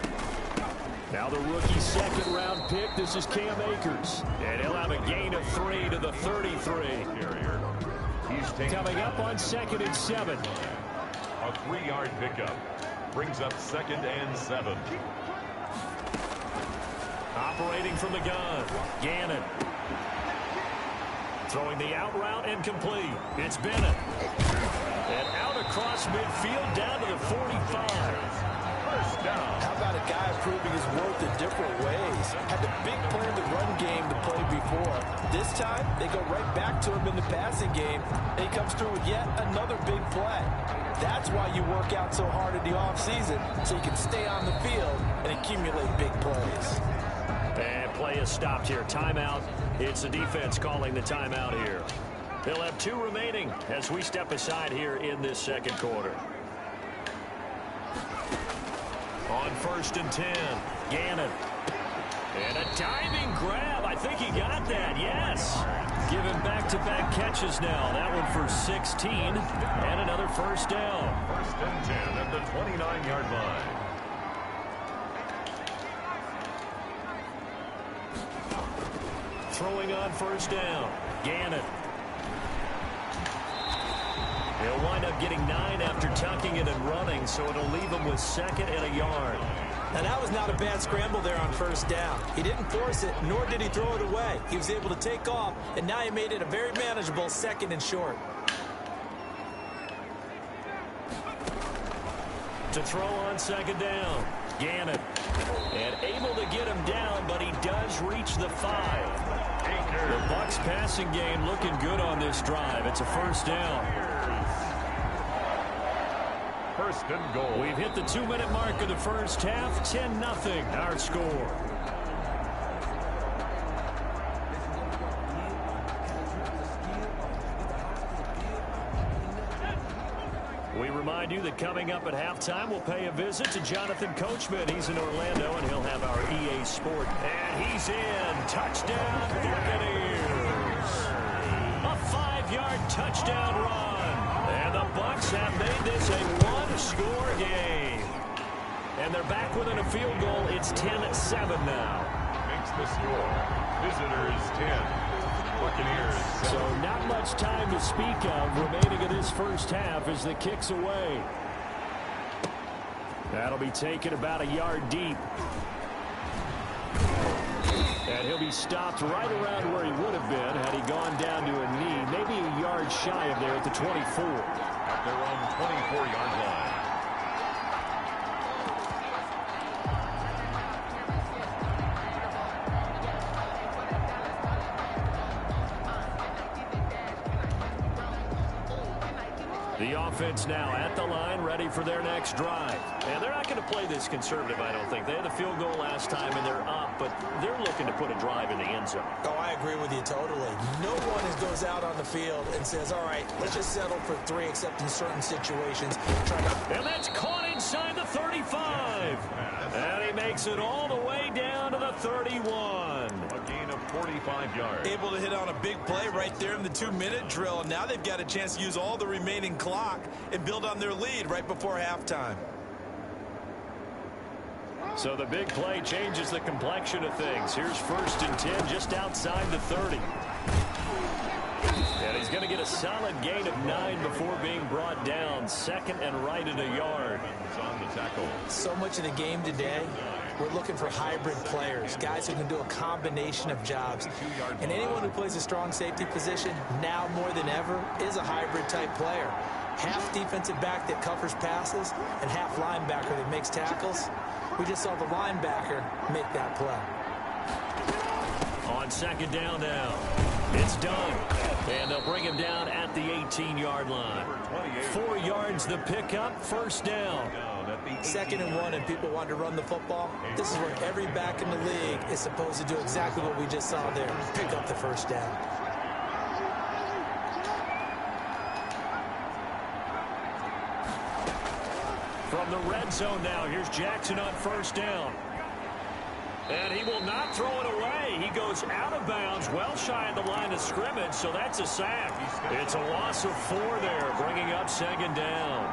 Now the rookie 2nd-round pick, this is Cam Akers. And he'll have a gain of 3 to the 33. Coming up on 2nd and 7. A 3-yard pickup. Brings up 2nd and 7. Operating from the gun, Gannon. Throwing the out route and complete. It's Bennett. And out across midfield down to the 45. 1st down. How about a guy proving his worth in different ways? Had the big play in the run game to play before. This time, they go right back to him in the passing game, and he comes through with yet another big play. That's why you work out so hard in the offseason, so you can stay on the field and accumulate big plays. And play is stopped here. Timeout. It's the defense calling the timeout here. They'll have 2 remaining as we step aside here in this second quarter. On 1st and 10, Gannon. And a diving grab. I think he got that, yes. Given back-to-back catches now. That one for 16. And another first down. 1st and 10 at the 29-yard line. Throwing on 1st down, Gannon. He'll wind up getting 9 after tucking it and running, so it'll leave him with 2nd and a yard. Now, that was not a bad scramble there on 1st down. He didn't force it, nor did he throw it away. He was able to take off, and now he made it a very manageable 2nd and short. To throw on 2nd down, Gannon. And able to get him down, but he does reach the 5. The Bucs passing game looking good on this drive. It's a 1st down. 1st and goal. We've hit the 2-minute mark of the first half. 10-0 our score. We remind you that coming up at halftime, we'll pay a visit to Jonathan Coachman. He's in Orlando, and he'll have our EA Sport. And he's in. Touchdown, Buccaneers. A 5-yard touchdown run. And the Bucs have made this a 1-score game. And they're back within a field goal. It's 10-7 now. Makes the score. Visitors 10. Buccaneers 7. So not much time to speak of remaining in this first half as the kick's away. That'll be taken about a yard deep. And he'll be stopped right around where he would have been had he gone down to a knee, maybe a yard shy of there at the 24. At their own 24-yard line. The offense now at the line, ready for their next drive. And they're not going to play this conservative, I don't think. They had a field goal last time, and they're up, but they're looking to put a drive in the end zone. Oh, I agree with you totally. No one goes out on the field and says, all right, let's just settle for 3, except in certain situations. And that's caught inside the 35. And he makes it all the way down to the 31. A gain of 45 yards. Able to hit on a big play right there in the 2-minute drill. And now they've got a chance to use all the remaining clock and build on their lead right before halftime. So the big play changes the complexion of things. Here's 1st and 10 just outside the 30. And he's going to get a solid gain of 9 before being brought down. 2nd and right at a yard. On the tackle. So much of the game today, we're looking for hybrid players, guys who can do a combination of jobs. And anyone who plays a strong safety position, now more than ever, is a hybrid type player. Half defensive back that covers passes and half linebacker that makes tackles. We just saw the linebacker make that play. On 2nd down now. It's done. And they'll bring him down at the 18-yard line. 4 yards the pickup, 1st down. 2nd and 1, and people want to run the football. This is where every back in the league is supposed to do exactly what we just saw there. Pick up the 1st down. From the red zone now, here's Jackson on 1st down. And he will not throw it away. He goes out of bounds, well shy of the line of scrimmage, so that's a sack. It's a loss of 4 there, bringing up 2nd down.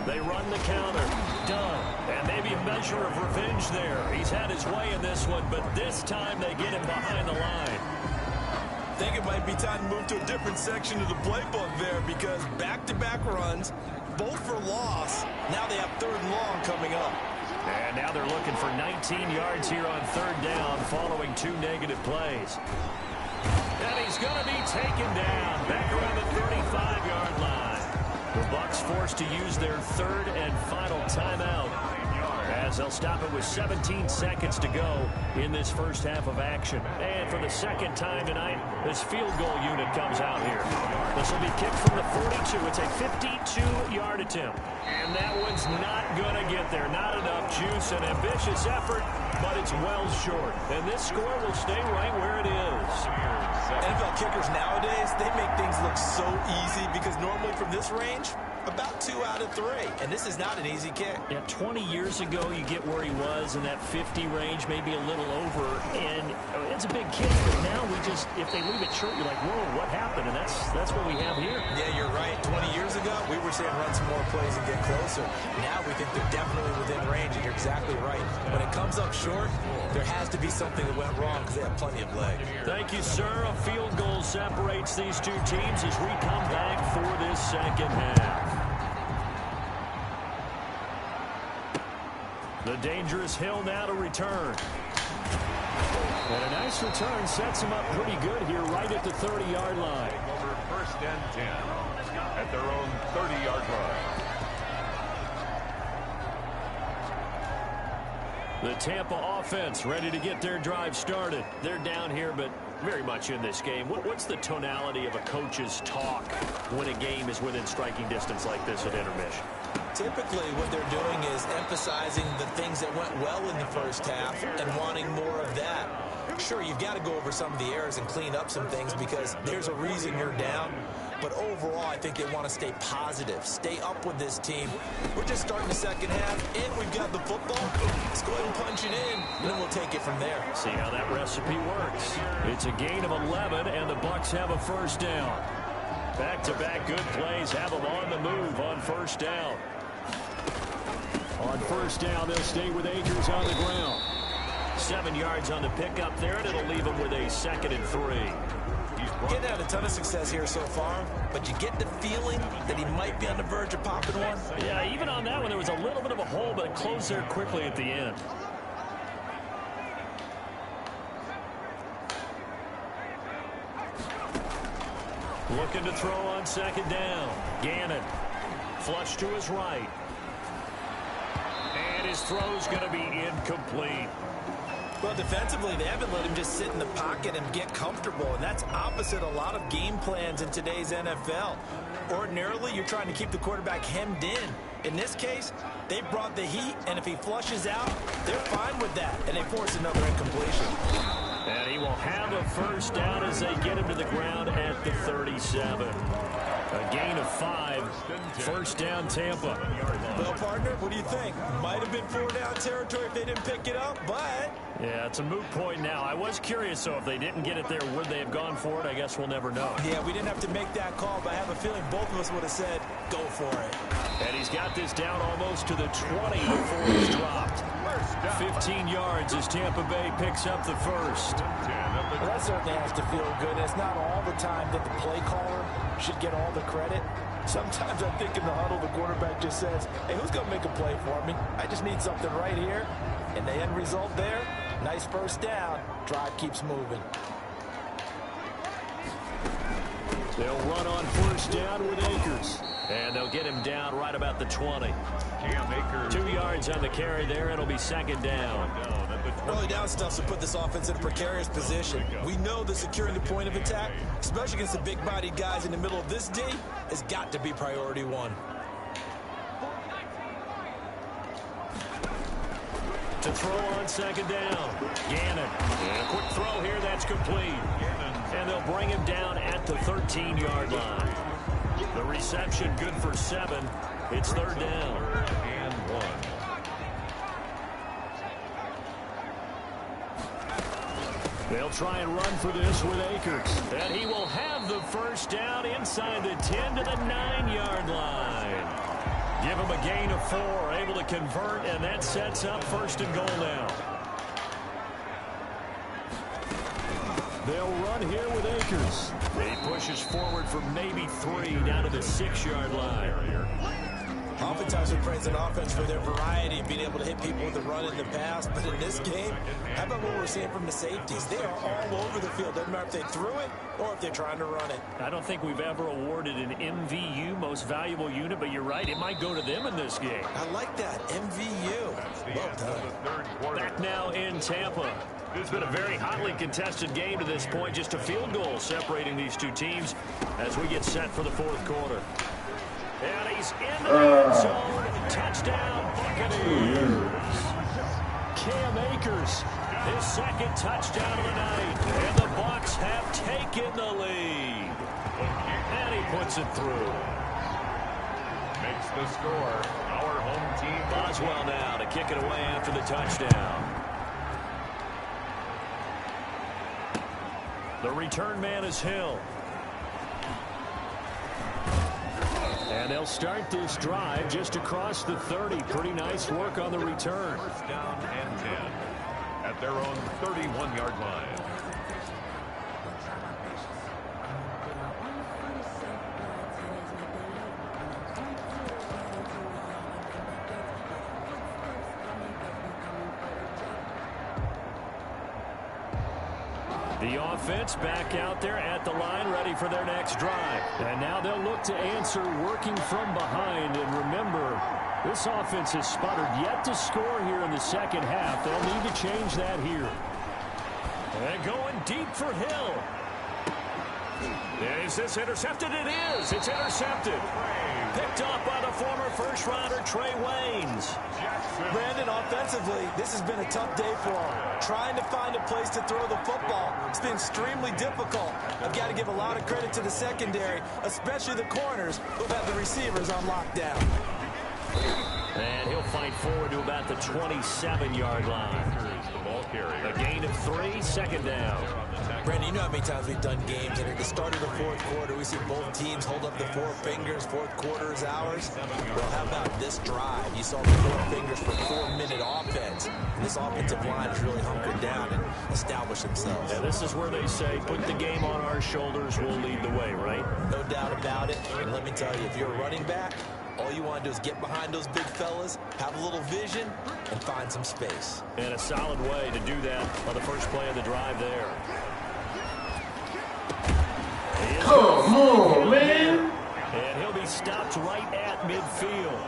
They run the counter. Done. And maybe a measure of revenge there. He's had his way in this one, but this time they get him behind the line. I think it might be time to move to a different section of the playbook there, because back-to-back runs, both for loss. Now they have 3rd and long coming up. And now they're looking for 19 yards here on 3rd down following 2 negative plays. And he's going to be taken down back around the 35-yard line. The Bucs forced to use their third and final timeout, as they'll stop it with 17 seconds to go in this first half of action. And for the second time tonight, this field goal unit comes out here. This will be kicked from the 42. It's a 52-yard attempt. And that one's not going to get there. Not enough juice. An ambitious effort, but it's well short. And this score will stay right where it is. NFL kickers nowadays, they make things look so easy because normally from this range, about 2 out of 3. And this is not an easy kick. Yeah, 20 years ago, you get where he was in that 50 range, maybe a little over. And it's a big kick, but now we just, if they leave it short, you're like, whoa, what happened? And that's what we have here. Yeah, you're right. 20 years ago, we were saying run some more plays and get closer. Now we think they're definitely within range, and you're exactly right. When it comes up short, there has to be something that went wrong because they have plenty of leg. Thank you, sir. A field goal separates these two teams as we come back for this second half. The dangerous Hill now to return. And a nice return sets him up pretty good here right at the 30-yard line. Over first and 10 at their own 30-yard line. The Tampa offense ready to get their drive started. They're down here, but very much in this game. What's the tonality of a coach's talk when a game is within striking distance like this at intermission? Typically, what they're doing is emphasizing the things that went well in the first half and wanting more of that. Sure, you've got to go over some of the errors and clean up some things because there's a reason you're down. But overall, I think they want to stay positive, stay up with this team. We're just starting the second half, and we've got the football. Let's go ahead and punch it in, and then we'll take it from there. See how that recipe works. It's a gain of 11, and the Bucs have a first down. Back-to-back good plays have them on the move on first down. On first down, they'll stay with Akers on the ground. 7 yards on the pickup there, and it'll leave him with a 2nd and 3. Getting had a ton of success here so far, but you get the feeling that he might be on the verge of popping one. Yeah, even on that one, there was a little bit of a hole, but it closed there quickly at the end. Looking to throw on second down. Gannon. Flush to his right. And his throw's going to be incomplete. Well, defensively, they haven't let him just sit in the pocket and get comfortable, and that's opposite a lot of game plans in today's NFL. Ordinarily, you're trying to keep the quarterback hemmed in. In this case, they brought the heat, and if he flushes out, they're fine with that, and they force another incompletion. And he will have a first down as they get him to the ground at the 37. A gain of 5. First down, Tampa. Well, partner, what do you think? Might have been 4-down territory if they didn't pick it up, but... Yeah, it's a moot point now. I was curious, so if they didn't get it there, would they have gone for it? I guess we'll never know. Yeah, we didn't have to make that call, but I have a feeling both of us would have said, go for it. And he's got this down almost to the 20 before he's dropped. 15 yards as Tampa Bay picks up the first. Well, that certainly has to feel good. It's not all the time that the play caller should get all the credit. Sometimes I think in the huddle, the quarterback just says, hey, who's going to make a play for me? I just need something right here. And the end result there, nice first down. Drive keeps moving. They'll run on first down with Akers. And they'll get him down right about the 20. 2 yards on the carry there. It'll be second down. Early down stuff to put this offense in a precarious position. We know that securing the point of attack, especially against the big-bodied guys in the middle of this D, has got to be priority one. To throw on second down. Gannon. And a quick throw here. That's complete. And they'll bring him down at the 13-yard line. The reception good for 7. It's third down. And 1. They'll try and run for this with Akers. And he will have the first down inside the 10 to the 9-yard line. Give him a gain of 4, able to convert, and that sets up first and goal now. They'll run here with Akers. He pushes forward for maybe 3 down to the 6-yard line. Oftentimes we praise an offense for their variety, being able to hit people with the run in the pass. But in this game, how about what we're seeing from the safeties? They are all over the field. Doesn't matter if they threw it or if they're trying to run it. I don't think we've ever awarded an MVU, most valuable unit, but you're right, it might go to them in this game. I like that, MVU. Well done. Back now in Tampa. It's been a very hotly contested game to this point. Just a field goal separating these two teams as we get set for the fourth quarter. And he's in the end zone. Touchdown, Buccaneers. Cam Akers, his second touchdown of the night. And the Bucs have taken the lead. And he puts it through. Makes the score. Our home team. Boswell now to kick it away after the touchdown. The return man is Hill. And they'll start this drive just across the 30. Pretty nice work on the return. First down and 10 at their own 31-yard line. The offense back out there at the line, ready for their next drive. And now they'll look to answer working from behind. And remember, this offense has sputtered yet to score here in the second half. They'll need to change that here. And going deep for Hill. Is this intercepted? It is. It's intercepted. Picked off by the former first-rounder Trey Waynes. Brandon, offensively, this has been a tough day for him. Trying to find a place to throw the football. It's been extremely difficult. I've got to give a lot of credit to the secondary, especially the corners who've had the receivers on lockdown. And he'll fight forward to about the 27-yard line. A gain of 3, second down. Brandon, you know how many times we've done games, and at the start of the fourth quarter, we see both teams hold up the four fingers. Fourth quarter is ours. Well, how about this drive? You saw the four fingers for 4-minute offense. And this offensive line has really hunkered down and established themselves. Yeah, this is where they say, put the game on our shoulders, we'll lead the way, right? No doubt about it. And let me tell you, if you're a running back, all you want to do is get behind those big fellas, have a little vision, and find some space. And a solid way to do that on the first play of the drive there. Come on, man. And he'll be stopped right at midfield.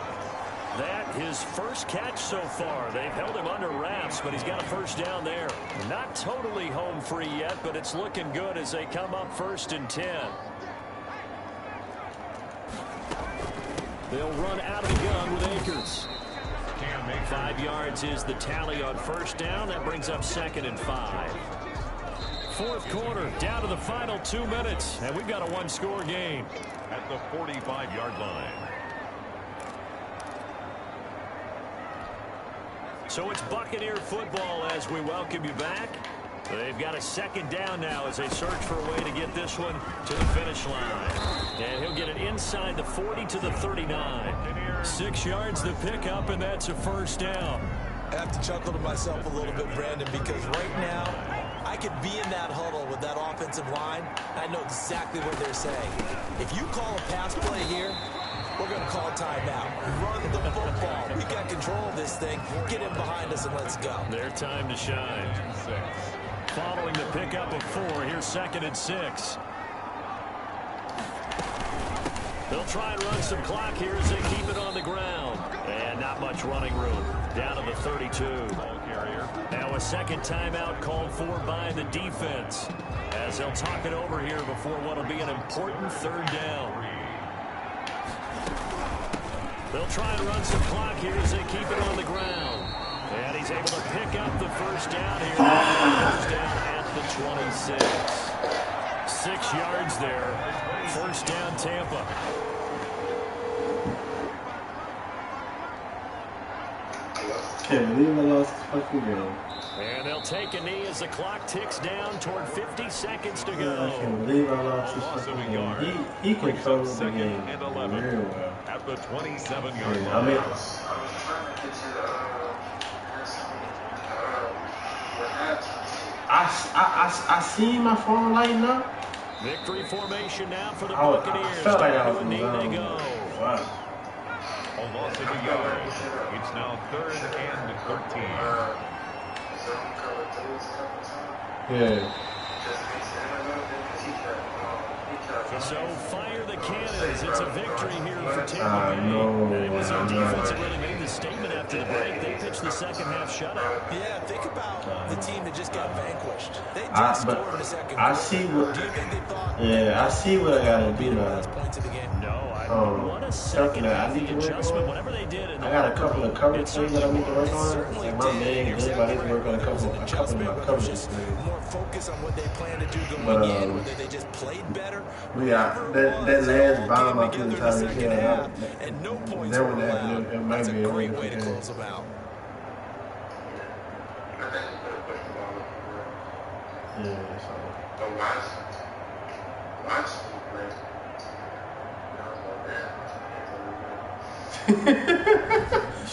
That his first catch so far. They've held him under wraps, but he's got a first down there. Not totally home free yet, but it's looking good as they come up 1st and 10. They'll run out of the gun with Akers. 5 yards is the tally on first down. That brings up 2nd and 5. Fourth quarter, down to the final 2 minutes, and we've got a one-score game. At the 45-yard line. So it's Buccaneer football as we welcome you back. They've got a second down now as they search for a way to get this one to the finish line. And he'll get it inside the 40 to the 39. 6 yards the pickup, and that's a first down. I have to chuckle to myself a little bit, Brandon, because right now I could be in that huddle with that offensive line. I know exactly what they're saying. If you call a pass play here, we're going to call timeout. Run the football. We've got control of this thing. Get in behind us and let's go. Their time to shine. Following the pickup of 4, here's 2nd and 6. They'll try and run some clock here as they keep it on the ground. And not much running room. Down to the 32. Now a second timeout called for by the defense. As they'll talk it over here before what will be an important 3rd down. They'll try and run some clock here as they keep it on the ground. And he's able to pick up the first down here. First down at the 26. 6 yards there. First down, Tampa. Can't believe I lost this fucking game. And they'll take a knee as the clock ticks down toward 50 seconds to go. I can't believe I lost this fucking game. He controlled the game and 11 real well. At the 27-yard line. I mean, I seen my phone lighting up. Victory formation now for the I Buccaneers. felt like I was Down to a knee they go. Wow. A loss of a yard. It's now 3rd and 13. Yeah. So fire the cannons. It's a victory here for Tampa Bay. No. And it was their defense that really made the statement after the break. They pitched the second half shutout. Yeah, think about the team that just got vanquished. They just scored in the second quarter. I see what. Do you think they thought? Yeah, I see what I gotta do now. Points of the game. No, what a second half adjustment. Whatever they did. I got a couple of coverage things that I need to work on. Like my man, good, I need to work on a couple of my coverage things. More focus on what they plan to do going in, whether they just played better. Yeah, that last bomb I couldn't tell you. Yeah, and no points that were would allowed. it might That's be a great way to close them out. Yeah, so.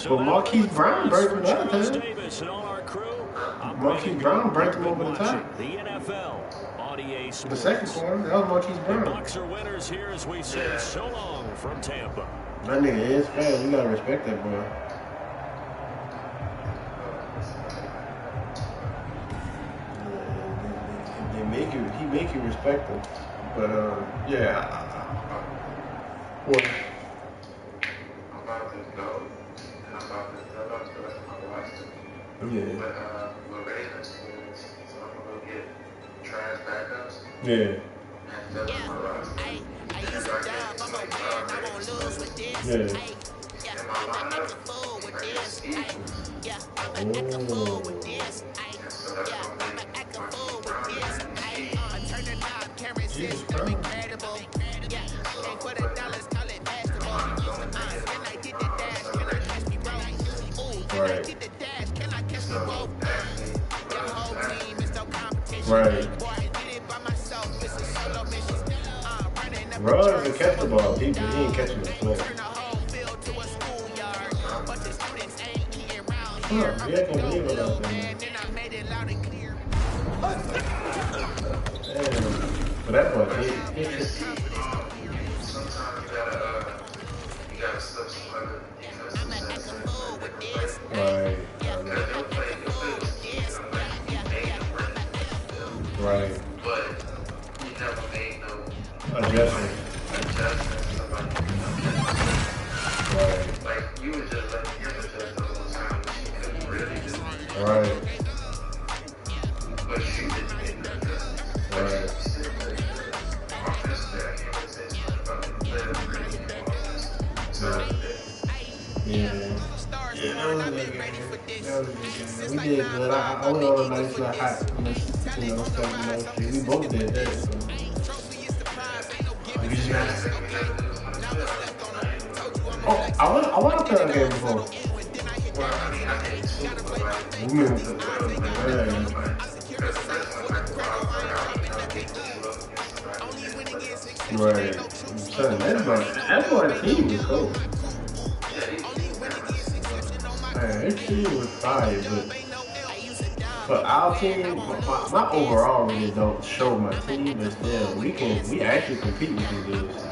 But Marquise Brown broke him that time. Marquise Brown broke him over the top. The NFL on EA Sports. The second quarter, that was Marquise Brown. The Bucs are winners here as we say so long from Tampa. That nigga is fast. You gotta respect that boy. He make you respect him. But yeah. What? Yeah. Yeah. Jesus Christ. Right. Run and catch the ball. He ain't catching the play. Huh, yeah, I can't believe it out there. Damn. But that boy, Right. But you never made no adjustment. Right. Like you was just letting him adjust the whole time. She couldn't really do it. Right. But she didn't make no adjustment. Right. Yeah. Yeah, that was a good game. We did good. I went on a nice little hot, stuff, We both did that. So. I went up there again before. Right. Son, that boy team was cool. Man, his team was fire, but our team, my overall really don't show my team, but still, we actually compete with these dudes.